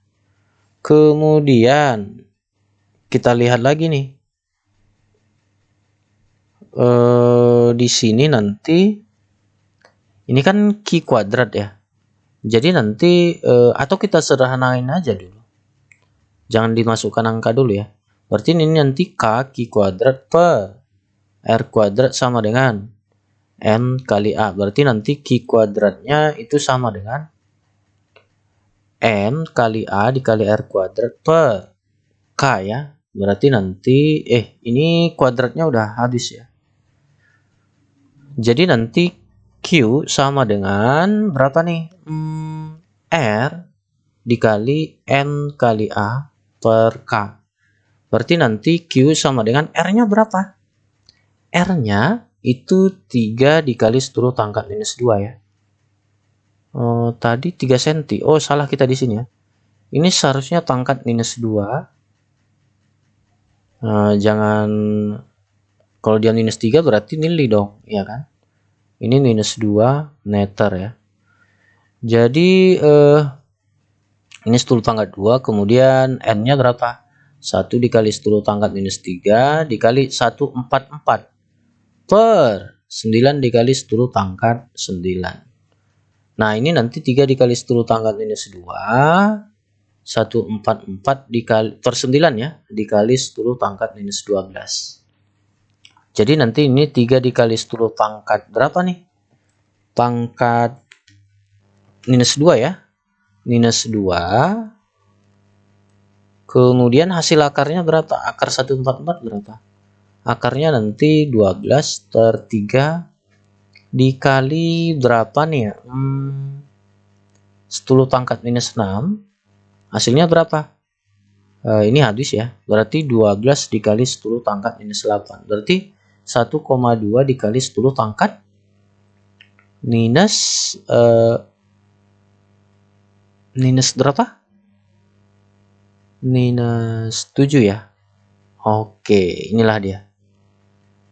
Kemudian kita lihat lagi nih. Di sini nanti ini kan Q kuadrat ya. Jadi nanti atau kita sederhanain aja dulu. Jangan dimasukkan angka dulu ya. Berarti ini nanti K kuadrat per R kuadrat sama dengan N kali A. Berarti nanti Q kuadratnya itu sama dengan N kali A dikali R kuadrat per K ya. Berarti nanti ini kuadratnya udah habis ya. Jadi nanti Q sama dengan berapa nih? R dikali N kali A per K. Berarti nanti Q sama dengan R-nya berapa? R-nya itu 3 dikali 10 pangkat minus 2 ya. Tadi 3 cm. Oh, salah kita di sini ya. Ini seharusnya pangkat minus 2. Jangan, kalau dia minus 3 berarti nilai dong, ya kan? Ini minus 2 meter ya. Jadi ini 10 pangkat 2, kemudian N-nya berapa? 1 dikali 10 pangkat minus 3 dikali 144 per 9 dikali 10 pangkat 9. Nah, ini nanti 3 dikali 10 pangkat minus 2, 144 dikali per 9 ya, dikali 10 pangkat minus 12. Jadi nanti ini 3 dikali 10 pangkat berapa nih? Pangkat minus 2 ya. Minus 2. Kemudian hasil akarnya berapa? Akar 144 berapa? Akarnya nanti 12 per 3 dikali berapa nih ya? 10 pangkat minus 6. Hasilnya berapa? Ini habis ya. Berarti 12 dikali 10 pangkat minus 8. Berarti 1,2 dikali 10 pangkat minus minus berapa? Minus 7 ya. Oke, inilah dia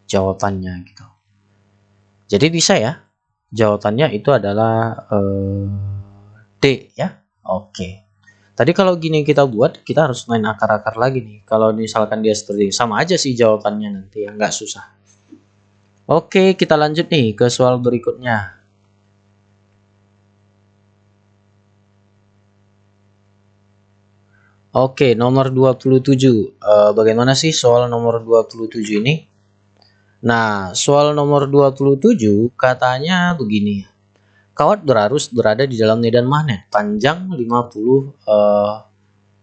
jawabannya gitu. Jadi bisa ya. Jawabannya itu adalah D ya. Oke. Tadi kalau gini kita buat, kita harus main akar-akar lagi nih. Kalau misalkan dia seperti ini, sama aja sih jawabannya nanti ya, nggak susah. Oke, kita lanjut nih ke soal berikutnya. Oke, nomor 27. Bagaimana sih soal nomor 27 ini? Nah, soal nomor 27 katanya begini. Kawat berarus berada di dalam medan magnet panjang 50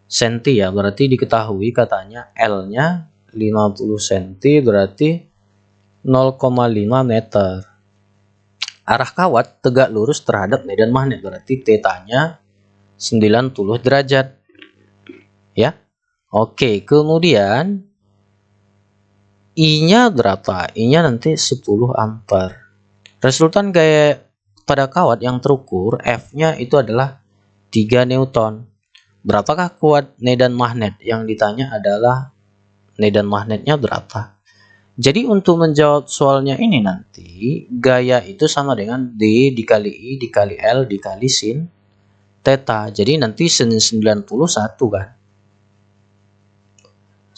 cm ya. Berarti diketahui katanya L-nya 50 cm berarti 0,5 meter. Arah kawat tegak lurus terhadap medan magnet berarti θ-nya 90 derajat. Ya. Oke, kemudian I-nya berapa? I-nya nanti 10 ampere. Resultan gaya pada kawat yang terukur F-nya itu adalah 3 Newton. Berapakah kuat medan magnet? Yang ditanya adalah medan magnetnya berapa. Jadi untuk menjawab soalnya ini nanti gaya itu sama dengan D dikali I dikali L dikali sin θ. Jadi nanti sin 91 kan.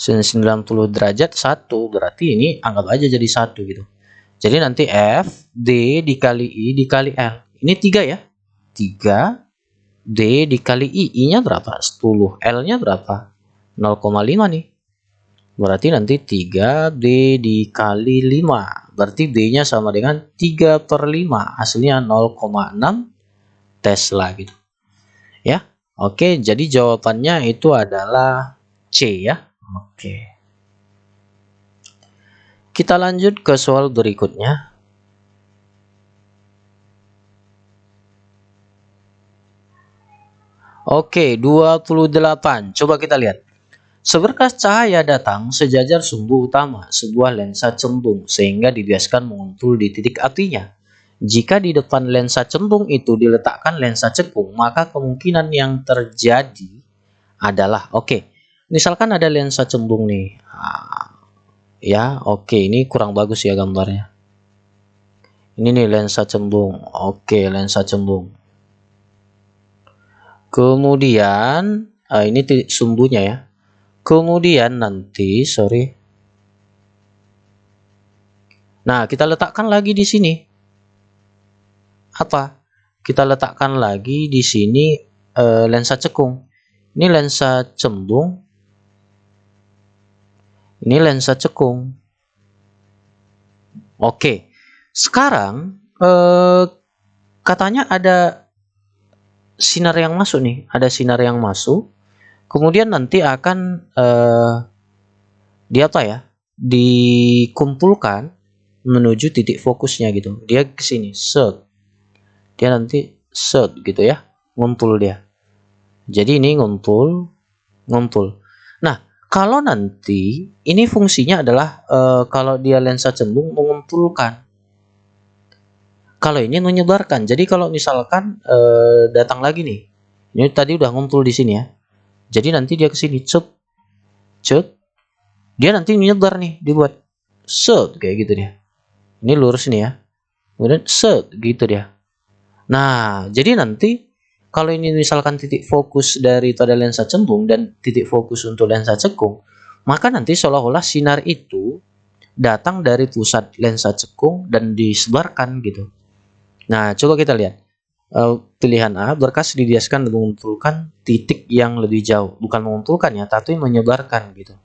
Sin 90 derajat 1 berarti ini anggap aja jadi 1 gitu. Jadi nanti F D dikali I dikali L. Ini 3 ya. 3 D dikali I. I-nya berapa? 10. L-nya berapa? 0,5 nih. Berarti nanti 3 D dikali 5. Berarti D-nya sama dengan 3 per 5. Hasilnya 0,6 Tesla gitu. Ya. Oke, jadi jawabannya itu adalah C ya. Oke. Kita lanjut ke soal berikutnya. Oke, 28. Coba kita lihat. Seberkas cahaya datang sejajar sumbu utama, sebuah lensa cembung, sehingga dibiaskan menguntul di titik apinya. Jika di depan lensa cembung itu diletakkan lensa cekung, maka kemungkinan yang terjadi adalah, misalkan ada lensa cembung nih. Ya, ini kurang bagus ya gambarnya. Ini nih lensa cembung. Lensa cembung. Kemudian, ini sumbunya ya. Kemudian nanti, Nah, kita letakkan lagi di sini. Apa? Kita letakkan lagi di sini lensa cekung. Ini lensa cembung. Ini lensa cekung. Oke. Sekarang katanya ada sinar yang masuk nih. Ada sinar yang masuk. Kemudian nanti akan dikumpulkan menuju titik fokusnya gitu. Dia ke sini, set. Dia nanti set gitu ya. Ngumpul dia. Jadi ini ngumpul. Nah, kalau nanti ini fungsinya adalah kalau dia lensa cembung mengumpulkan. Kalau ini menyebarkan. Jadi kalau misalkan datang lagi nih. Ini tadi udah ngumpul di sini ya. Jadi nanti dia ke sini, cet. Dia nanti menyebar nih, dibuat set kayak gitu dia. Ini lurus nih ya. Kemudian set gitu dia. Nah, jadi nanti Kalau ini misalkan titik fokus dari pada lensa cembung dan titik fokus untuk lensa cekung, maka nanti seolah-olah sinar itu datang dari pusat lensa cekung dan disebarkan gitu. Nah, coba kita lihat. Pilihan A, berkas dibiaskan mengumpulkan titik yang lebih jauh. Bukan mengumpulkan ya, tapi menyebarkan gitu.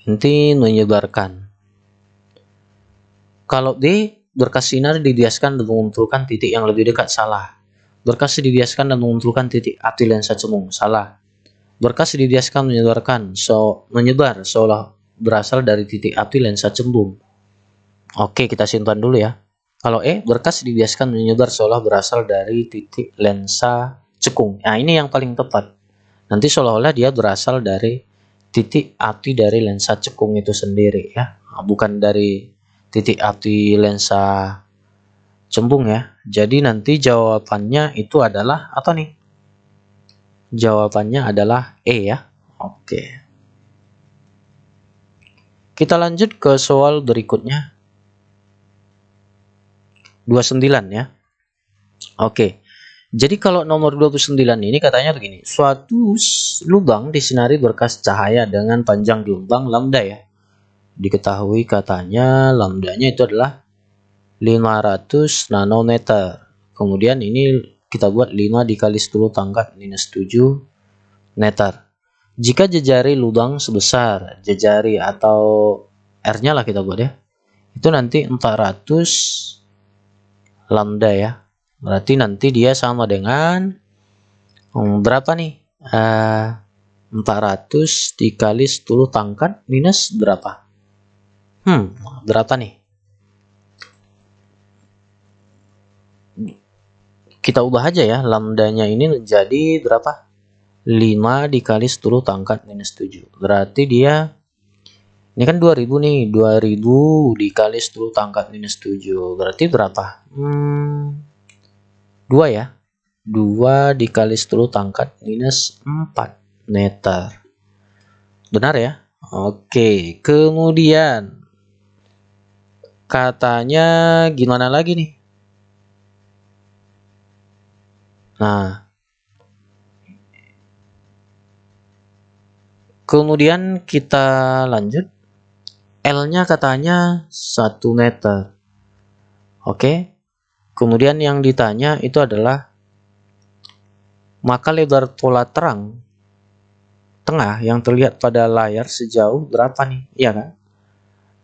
Nanti menyebarkan. Kalau D, berkas sinar dibiaskan dan mengumpulkan titik yang lebih dekat. Salah. Berkas dibiaskan dan mengumpulkan titik api lensa cembung. Salah. Berkas dibiaskan menyebar seolah berasal dari titik api lensa cembung. Oke, kita simpan dulu ya. Kalau E, berkas dibiaskan menyebar seolah berasal dari titik lensa cekung. Nah, ini yang paling tepat. Nanti seolah-olah dia berasal dari titik api dari lensa cekung itu sendiri ya. Nah, bukan dari titik api lensa cembung ya. Jadi nanti jawabannya itu adalah apa nih? Jawabannya adalah E ya. Oke. Kita lanjut ke soal berikutnya. 29 ya. Oke. Jadi kalau nomor 29 ini katanya begini. Suatu lubang disinari berkas cahaya dengan panjang gelombang lambda ya. Diketahui katanya lambdanya itu adalah 500 nanometer. Kemudian ini kita buat 5 dikali 10 pangkat minus 7 meter. Jika jejari lubang sebesar jejari atau R-nya lah kita buat ya. Itu nanti 400 lambda ya. Berarti nanti dia sama dengan berapa nih? 400 dikali 10 pangkat minus berapa? Berapa nih? Kita ubah aja ya, lambdanya ini menjadi berapa? 5 dikali 10 pangkat minus 7. Berarti dia, ini kan 2000 nih, 2000 dikali 10 pangkat minus 7. Berarti berapa? 2 ya. 2 dikali 10 pangkat minus 4 meter. Benar ya? Oke, kemudian katanya gimana lagi nih? Nah, kemudian kita lanjut. L-nya katanya 1 meter. Oke. Kemudian yang ditanya itu adalah maka lebar pola terang tengah yang terlihat pada layar sejauh berapa nih? Iya kan?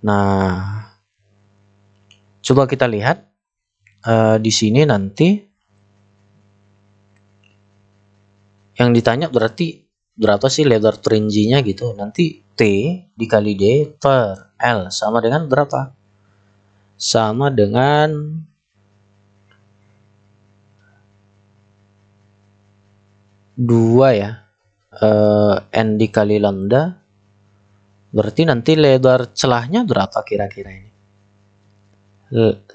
Nah, coba kita lihat di sini nanti yang ditanya berarti berapa sih lebar teringginya gitu. Nanti T dikali D per L sama dengan berapa? Sama dengan 2 ya. N dikali lambda. Berarti nanti lebar celahnya berapa kira-kira ini?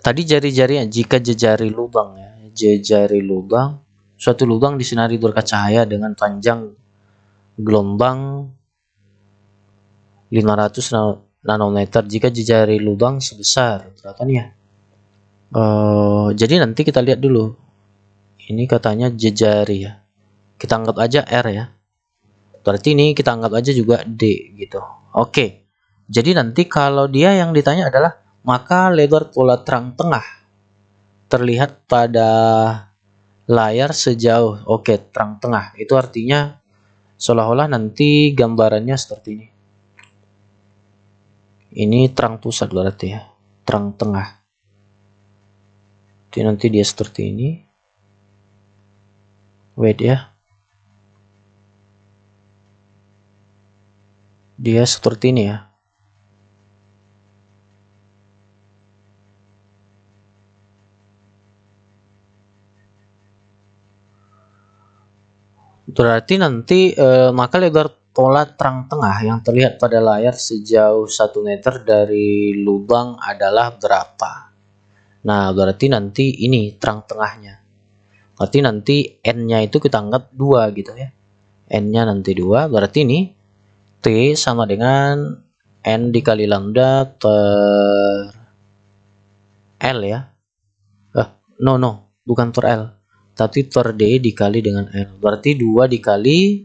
Tadi jari-jarinya jika jejari lubang ya. Jejari lubang. Suatu lubang disinari berkas cahaya dengan panjang gelombang 500 nanometer jika jejari lubang sebesar berapa nih ya? Jadi nanti kita lihat dulu. Ini katanya jejari ya. Kita anggap aja R ya. Berarti ini kita anggap aja juga D gitu. Oke. Jadi nanti kalau dia yang ditanya adalah maka lebar pola terang tengah terlihat pada layar sejauh terang tengah. Itu artinya seolah-olah nanti gambarannya seperti ini. Ini terang pusat berarti ya. Terang tengah. Jadi nanti dia seperti ini. Wait ya. Dia seperti ini ya. Berarti nanti maka lebar pola terang tengah yang terlihat pada layar sejauh 1 meter dari lubang adalah berapa? Nah, berarti nanti ini terang tengahnya. Berarti nanti N-nya itu kita anggap 2 gitu ya. N-nya nanti 2, berarti ini T sama dengan N dikali lambda per L ya. No, bukan per L. tapi per D dikali dengan L. Berarti 2 dikali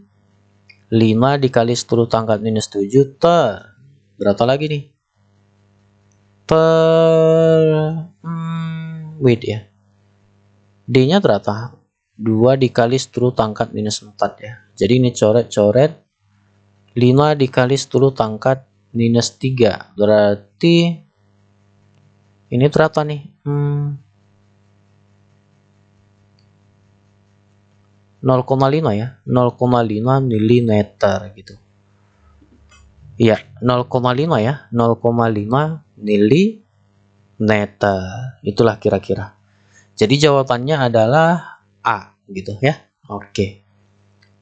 5 dikali 10 pangkat minus 7 per berapa lagi nih? Per wait ya. D-nya berapa? 2 dikali 10 pangkat minus 4 ya. Jadi ini coret-coret 5 dikali 10 pangkat minus 3. Berarti ini berapa nih? 0,5 ya. 0,5 mm gitu. Iya, 0,5 ya. 0,5 mm. Itulah kira-kira. Jadi jawabannya adalah A gitu ya. Oke.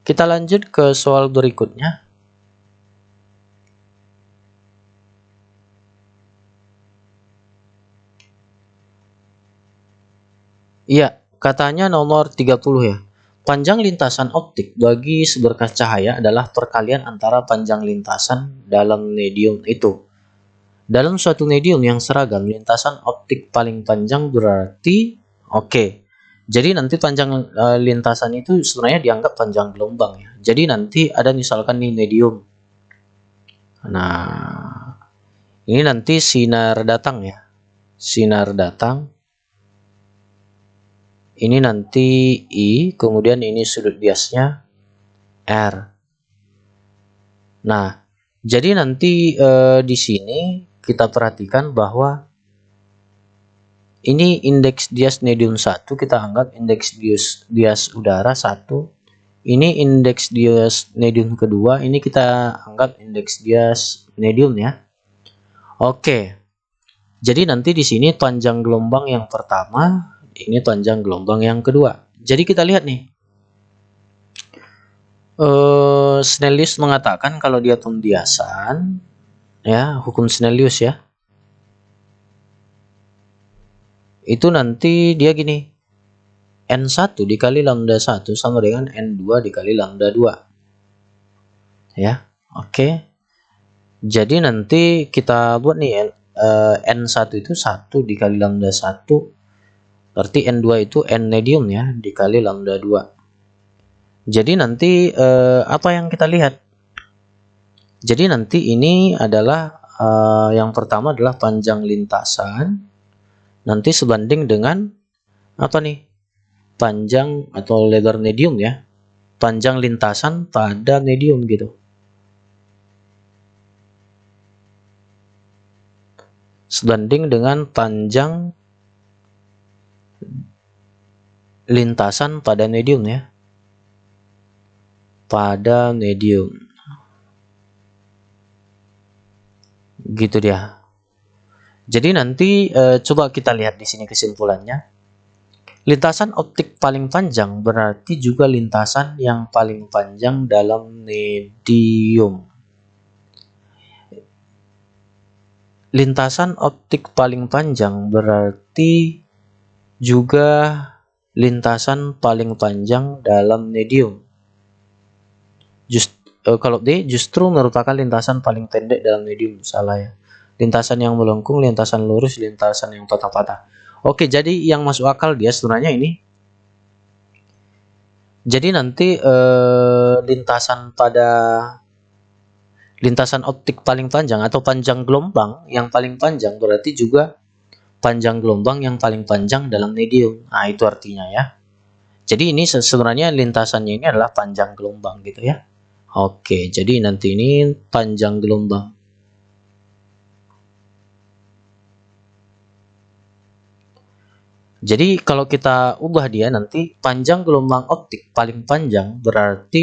Kita lanjut ke soal berikutnya. Iya, katanya nomor 30 ya. Panjang lintasan optik bagi seberkas cahaya adalah perkalian antara panjang lintasan dalam medium itu. Dalam suatu medium yang seragam, lintasan optik paling panjang berarti oke. Jadi nanti panjang lintasan itu sebenarnya dianggap panjang gelombang ya. Jadi nanti ada misalkan nih medium. Nah, ini nanti sinar datang ya. Sinar datang. Ini nanti I, kemudian ini sudut biasnya R. Nah, jadi nanti di sini kita perhatikan bahwa ini indeks bias medium 1, kita anggap indeks bias udara 1. Ini indeks bias medium kedua, ini kita anggap indeks bias medium ya. Oke. Jadi nanti di sini panjang gelombang yang pertama, ini panjang gelombang yang kedua. Jadi kita lihat nih. Snellius mengatakan kalau dia pembiasan ya, hukum Snellius ya. Itu nanti dia gini. N1 dikali lambda 1 sama dengan N2 dikali lambda 2. Ya, oke. Jadi nanti kita buat nih N1 itu 1 dikali lambda 1. Berarti N2 itu N medium ya, dikali lambda 2. Jadi nanti apa yang kita lihat? Jadi nanti ini adalah yang pertama adalah panjang lintasan. Nanti sebanding dengan apa nih? Panjang atau lebar medium ya. Panjang lintasan pada medium gitu. Sebanding dengan panjang lintasan pada medium ya. Pada medium. Gitu dia. Jadi nanti coba kita lihat di sini kesimpulannya. Lintasan optik paling panjang berarti juga lintasan yang paling panjang dalam medium. Lintasan optik paling panjang berarti juga lintasan paling panjang dalam medium. Kalau D justru merupakan lintasan paling pendek dalam medium, salah ya. Lintasan yang melengkung, lintasan lurus, lintasan yang patah-patah. Oke, jadi yang masuk akal dia sebenarnya ini. Jadi nanti lintasan optik paling panjang atau panjang gelombang yang paling panjang berarti juga panjang gelombang yang paling panjang dalam medium. Nah, itu artinya ya. Jadi ini sebenarnya lintasannya ini adalah panjang gelombang gitu ya. Oke, jadi nanti ini panjang gelombang. Jadi kalau kita ubah dia nanti panjang gelombang optik paling panjang berarti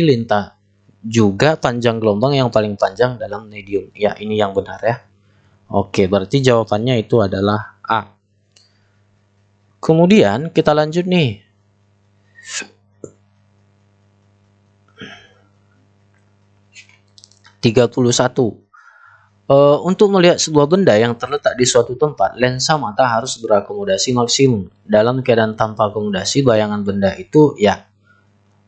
juga panjang gelombang yang paling panjang dalam medium. Ya, ini yang benar ya. Oke, berarti jawabannya itu adalah A. Kemudian kita lanjut nih. Untuk melihat sebuah benda yang terletak di suatu tempat, lensa mata harus berakomodasi maksimum. Dalam keadaan tanpa akomodasi, bayangan benda itu ya.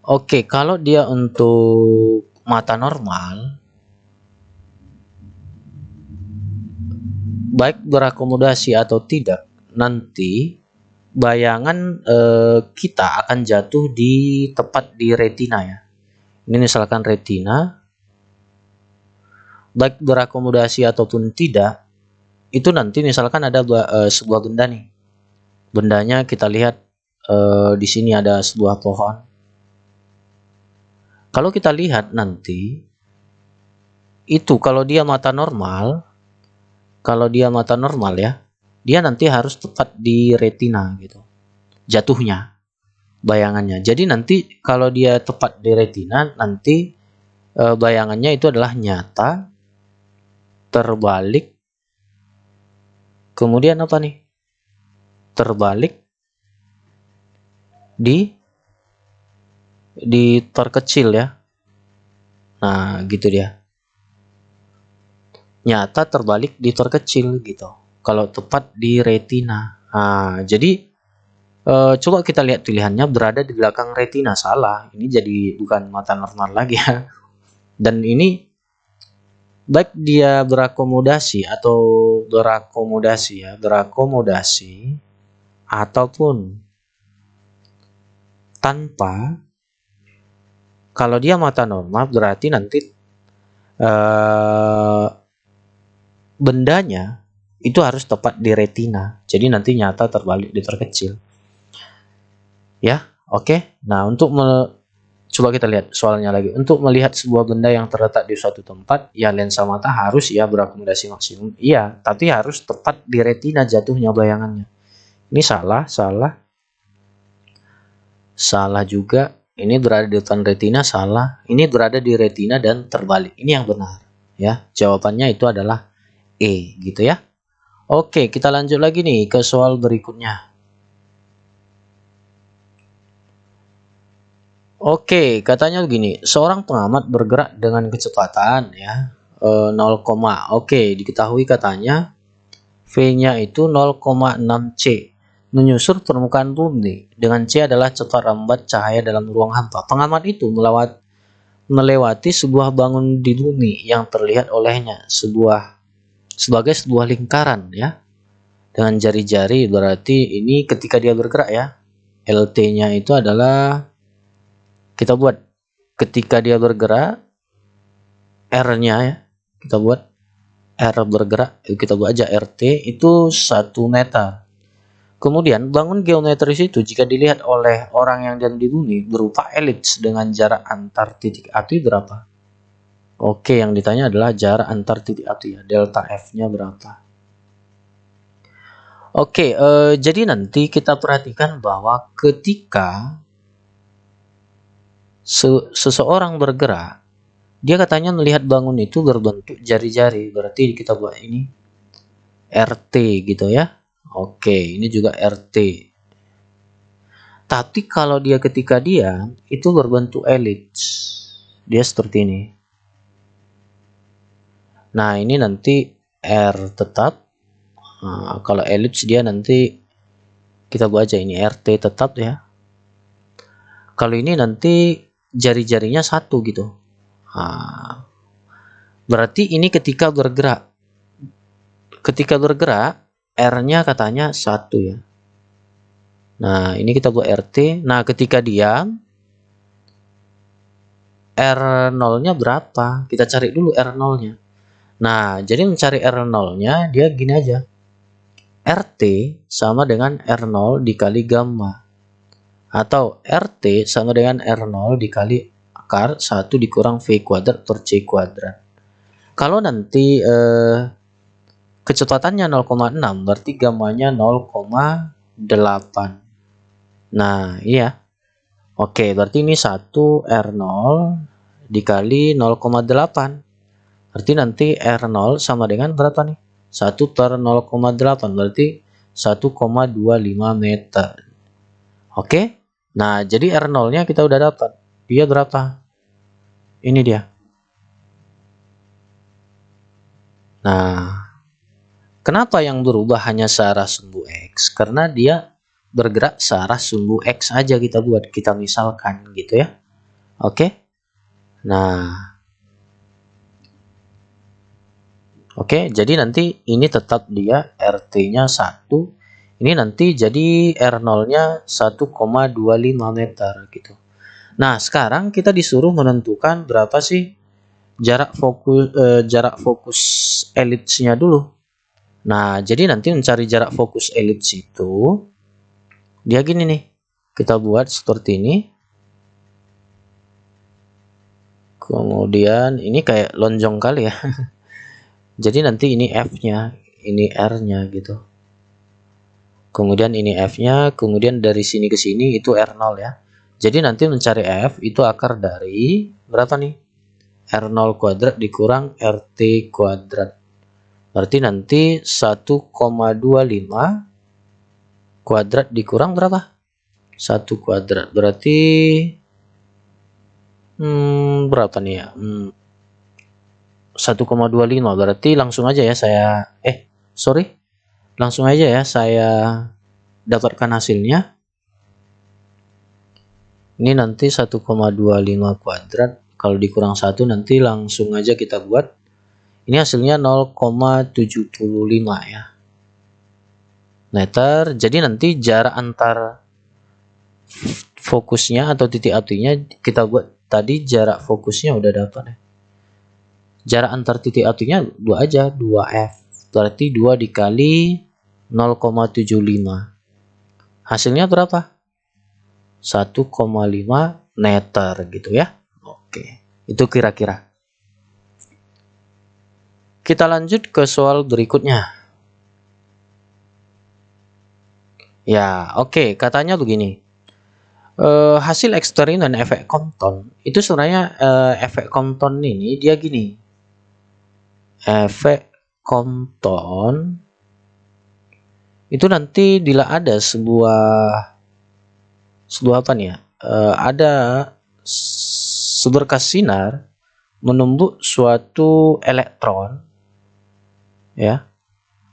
Oke, kalau dia untuk mata normal, baik berakomodasi atau tidak, nanti bayangan kita akan jatuh di tepat di retina ya. Ini misalkan retina, baik berakomodasi ataupun tidak, itu nanti misalkan ada sebuah benda nih. Bendanya kita lihat di sini ada sebuah pohon. Kalau kita lihat nanti, itu kalau dia mata normal ya, dia nanti harus tepat di retina gitu, jatuhnya, bayangannya. Jadi nanti kalau dia tepat di retina, nanti bayangannya itu adalah nyata, terbalik, kemudian apa nih? Terbalik, diperkecil ya. Nah, gitu dia. Nyata, terbalik, diperkecil gitu. Kalau tepat di retina. Nah, jadi coba kita lihat pilihannya berada di belakang retina, salah. Ini jadi bukan mata normal lagi ya. Dan ini baik dia berakomodasi ataupun tanpa, kalau dia mata normal berarti nanti bendanya itu harus tepat di retina. Jadi nanti nyata, terbalik, diperkecil. Ya, oke. Nah, coba kita lihat soalnya lagi. Untuk melihat sebuah benda yang terletak di suatu tempat, ya lensa mata harus ya berakomodasi maksimum. Iya, tapi harus tepat di retina jatuhnya bayangannya. Ini salah juga. Ini berada di depan retina, salah. Ini berada di retina dan terbalik. Ini yang benar. Ya, jawabannya itu adalah E, gitu ya. Oke, kita lanjut lagi nih ke soal berikutnya. Oke, katanya begini, seorang pengamat bergerak dengan kecepatan ya 0, oke, diketahui katanya V-nya itu 0,6 C. Menyusur permukaan bumi dengan C adalah cepat lambat cahaya dalam ruang hampa. Pengamat itu melewati sebuah bangun di bumi yang terlihat olehnya sebagai sebuah lingkaran ya. Dengan jari-jari, berarti ini ketika dia bergerak ya. LT-nya itu adalah, kita buat ketika dia bergerak, R-nya ya, kita buat R bergerak, kita buat aja RT itu 1 meter. Kemudian bangun geometris itu jika dilihat oleh orang yang diam di bumi berupa elips dengan jarak antar titik api berapa? Oke, yang ditanya adalah jarak antar titik api ya, delta F-nya berapa? Oke, jadi nanti kita perhatikan bahwa ketika seseorang bergerak, dia katanya melihat bangun itu berbentuk jari-jari, berarti kita buat ini RT gitu ya. Oke, ini juga RT. Tapi kalau dia ketika diam, itu berbentuk elips. Dia seperti ini. Nah, ini nanti R tetap. Nah, kalau elips dia nanti kita buat aja ini RT tetap ya. Kalau ini nanti jari-jarinya 1 gitu. Nah, berarti ini ketika bergerak. Ketika bergerak, R-nya katanya 1 ya. Nah, ini kita buat RT. Nah, ketika diam, R0-nya berapa? Kita cari dulu R0-nya. Nah, jadi mencari R0-nya, dia gini aja. RT sama dengan R0 dikali gamma. Atau RT sama dengan R0 dikali akar 1 dikurang V kuadrat per C kuadrat. Kalau nanti kecepatannya 0,6 berarti gammanya 0,8. Nah, iya. Oke, berarti ini 1 R0 dikali 0,8. Berarti nanti R0 sama dengan berapa nih? 1 per 0,8 berarti 1,25 meter. Oke. Nah, jadi R0-nya kita udah dapat. Dia berapa? Ini dia. Nah, kenapa yang berubah hanya searah sumbu X? Karena dia bergerak searah sumbu X aja kita buat. Kita misalkan gitu ya. Oke. Nah, oke, jadi nanti ini tetap dia RT-nya 1, Ini nanti jadi R0-nya 1,25 meter gitu. Nah, sekarang kita disuruh menentukan berapa sih jarak fokus elipsnya dulu. Nah, jadi nanti mencari jarak fokus elips itu dia gini nih. Kita buat seperti ini. Kemudian ini kayak lonjong kali ya. Jadi nanti ini F-nya, ini R-nya gitu. Kemudian ini F-nya, kemudian dari sini ke sini itu R0 ya. Jadi nanti mencari F itu akar dari berapa nih? R0 kuadrat dikurang RT kuadrat. Berarti nanti 1,25 kuadrat dikurang berapa? 1 kuadrat. Berarti berapa nih ya? 1,25. Berarti langsung aja ya saya langsung aja ya saya dapatkan hasilnya. Ini nanti 1,25 kuadrat kalau dikurang 1 nanti langsung aja kita buat. Ini hasilnya 0,75 ya meter. Jadi nanti jarak antar fokusnya atau titik apinya kita buat tadi, jarak fokusnya udah dapat ya. Jarak antar titik apinya 2 aja, 2F. Berarti 2 dikali 0,75. Hasilnya berapa? 1,5 meter gitu ya. Oke, itu kira-kira. Kita lanjut ke soal berikutnya. Ya, oke, katanya begini. Hasil eksperimen efek Compton itu sebenarnya efek Compton ini dia gini. Efek Compton itu nanti bila ada sebuah apa nih ya? Ada seberkas sinar menumbuk suatu elektron ya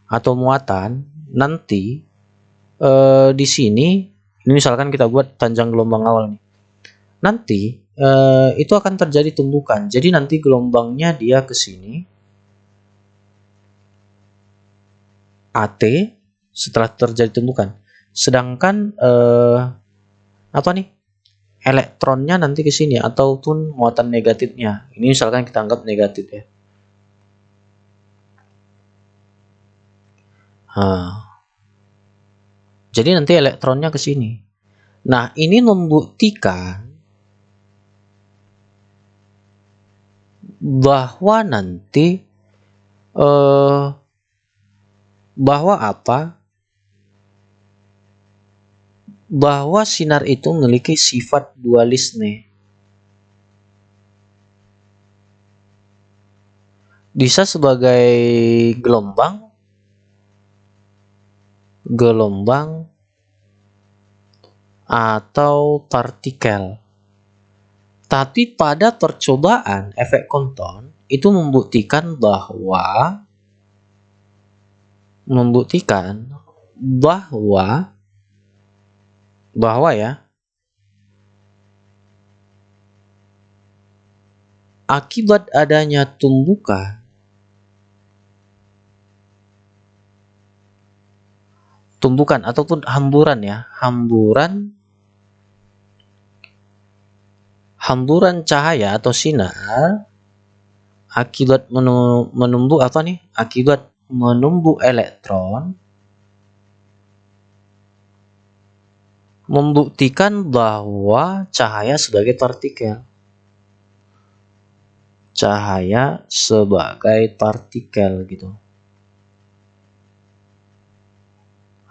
atau muatan, nanti di sini ini misalkan kita buat panjang gelombang awal nih. Nanti itu akan terjadi tumbukan. Jadi nanti gelombangnya dia ke sini AT setelah terjadi tumbukan. Sedangkan apa nih? Elektronnya nanti ke sini ataupun muatan negatifnya. Ini misalkan kita anggap negatif ya. Jadi nanti elektronnya ke sini. Nah, ini membuktikan bahwa nanti bahwa apa? Bahwa sinar itu memiliki sifat dualisme. Bisa sebagai gelombang atau partikel. Tapi pada percobaan efek Compton itu membuktikan bahwa ya akibat adanya tumbukan ataupun hamburan ya, hamburan cahaya atau sinar akibat menumbuk apa nih? Akibat menumbuk elektron, membuktikan bahwa cahaya sebagai partikel. Cahaya sebagai partikel gitu.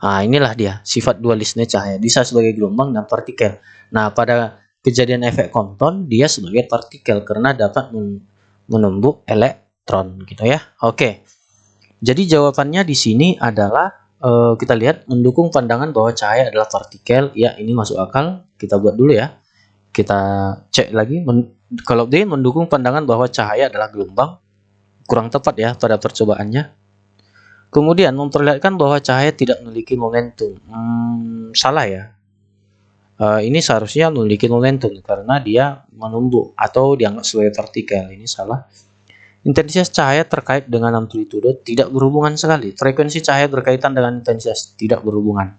Nah, inilah dia sifat dualisme cahaya, bisa sebagai gelombang dan partikel. Nah, pada kejadian efek Compton dia sebagai partikel karena dapat menumbuk elektron gitu ya. Oke. Jadi jawabannya di sini adalah kita lihat mendukung pandangan bahwa cahaya adalah partikel. Ya, ini masuk akal. Kita buat dulu ya. Kita cek lagi. Kalau dia mendukung pandangan bahwa cahaya adalah gelombang, kurang tepat ya pada percobaannya. Kemudian memperlihatkan bahwa cahaya tidak memiliki momentum. Salah ya. Ini seharusnya memiliki momentum karena dia menumbuk atau dianggap sebagai partikel. Ini salah. Intensitas cahaya terkait dengan amplitudo tidak berhubungan sekali. Frekuensi cahaya berkaitan dengan intensitas tidak berhubungan.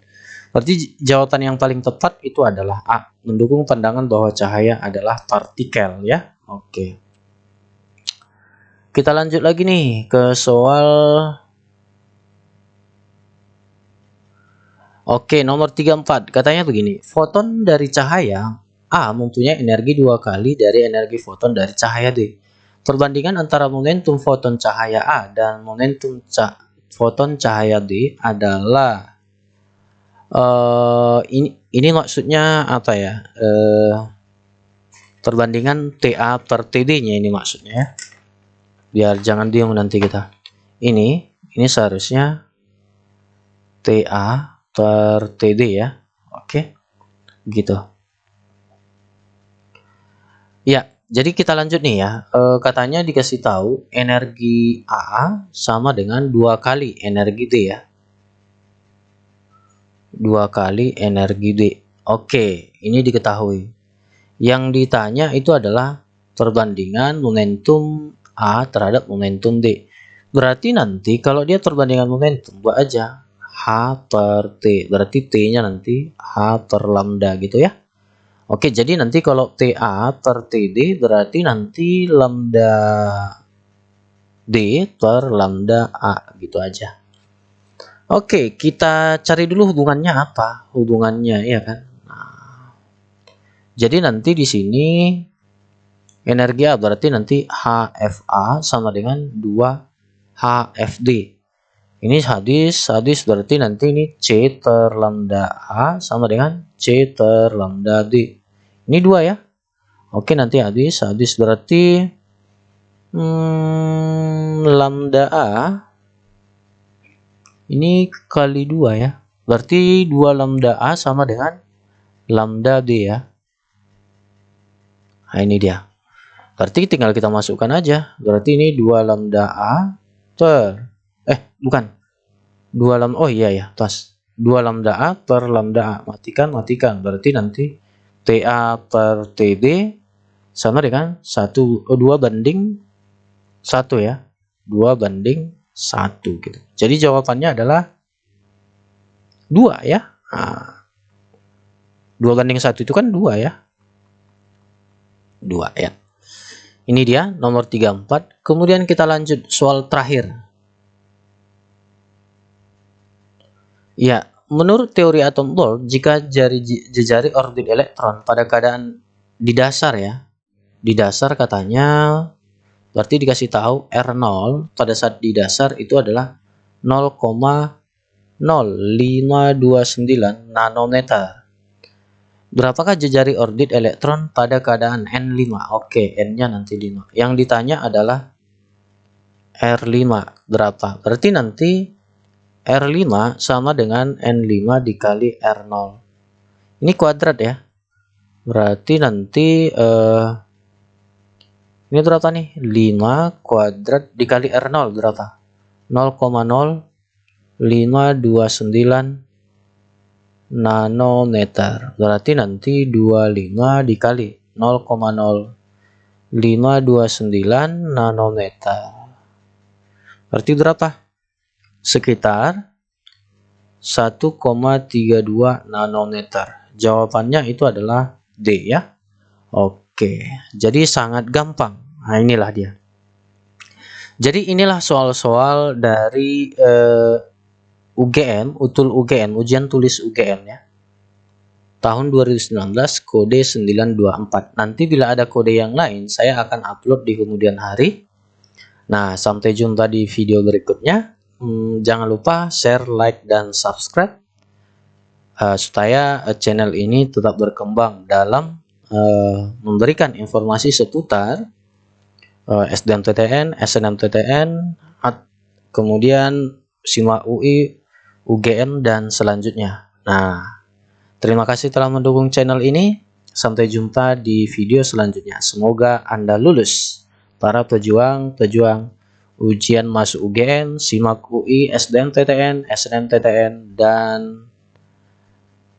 Berarti jawaban yang paling tepat itu adalah A, mendukung pandangan bahwa cahaya adalah partikel ya. Oke. Kita lanjut lagi nih ke soal. Oke, nomor 34. Katanya begini, foton dari cahaya A mempunyai energi 2 kali dari energi foton dari cahaya D. Perbandingan antara momentum foton cahaya A dan momentum foton cahaya D adalah ini maksudnya apa ya? Perbandingan TA per TD-nya ini maksudnya ya. Biar jangan bingung nanti kita. Ini seharusnya TA per TD ya. Oke. Gitu. Ya, jadi kita lanjut nih ya. Katanya dikasih tahu energi A sama dengan 2 kali energi D ya. 2 kali energi D. Oke, ini diketahui. Yang ditanya itu adalah perbandingan momentum A terhadap momentum D. Berarti nanti kalau dia perbandingan momentum, buat aja H per T. Berarti T-nya nanti H per lambda gitu ya. Oke, jadi nanti kalau TA per TD berarti nanti lambda D per lambda A gitu aja. Oke, kita cari dulu hubungannya apa? Hubungannya ya kan. Nah, jadi nanti di sini energi A berarti nanti HFA sama dengan 2 HFD. Ini hadis berarti nanti ini C ter lambda A sama dengan C ter lambda D. Ini 2 ya. Oke, nanti hadis berarti lambda A ini kali 2 ya. Berarti 2 lambda A sama dengan lambda D ya. Nah, ini dia. Berarti tinggal kita masukkan aja. Berarti ini 2 lambda A per bukan. 2 lambda, oh iya ya, tas. 2 lambda A per lambda A. Matikan. Berarti nanti TA per TD sama dengan 2 banding 1 ya. 2 banding 1 gitu. Jadi jawabannya adalah 2 ya. Nah, 2 banding 1 itu kan 2 ya. 2 ya. Ini dia nomor 34. Kemudian kita lanjut soal terakhir. Ya, menurut teori atom Bohr, jika jari orbit elektron pada keadaan di dasar ya. Di dasar katanya berarti dikasih tahu R0 pada saat di dasar itu adalah 0,0529 nanometer. Berapakah jejari orbit elektron pada keadaan N5? Oke, N-nya nanti 5. Yang ditanya adalah R5 berapa? Berarti nanti R5 sama dengan N5 dikali R0. Ini kuadrat ya. Berarti nanti ini berapa nih? 5 kuadrat dikali R0 berapa? 0,0529 nanometer. Berarti nanti 25 dikali 0,0529 nanometer. Berarti berapa? Sekitar 1,32 nanometer. Jawabannya itu adalah D ya. Oke, jadi sangat gampang. Nah, inilah dia. Jadi inilah soal-soal dari UGM, ujian tulis UGM ya. Tahun 2019 kode 924. Nanti bila ada kode yang lain, saya akan upload di kemudian hari. Nah, sampai jumpa di video berikutnya. Jangan lupa share, like, dan subscribe supaya channel ini tetap berkembang dalam memberikan informasi seputar SBMPTN, SNMPTN, kemudian SIMA UI, UGM, dan selanjutnya. Nah, terima kasih telah mendukung channel ini. Sampai jumpa di video selanjutnya. Semoga Anda lulus, para pejuang-pejuang ujian masuk UGM, SIMA UI, SBMPTN, SNMPTN, dan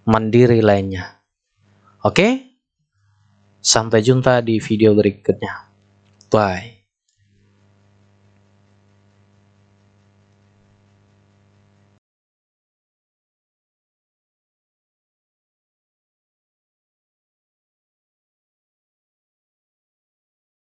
mandiri lainnya. Oke? Sampai jumpa di video berikutnya. Bye.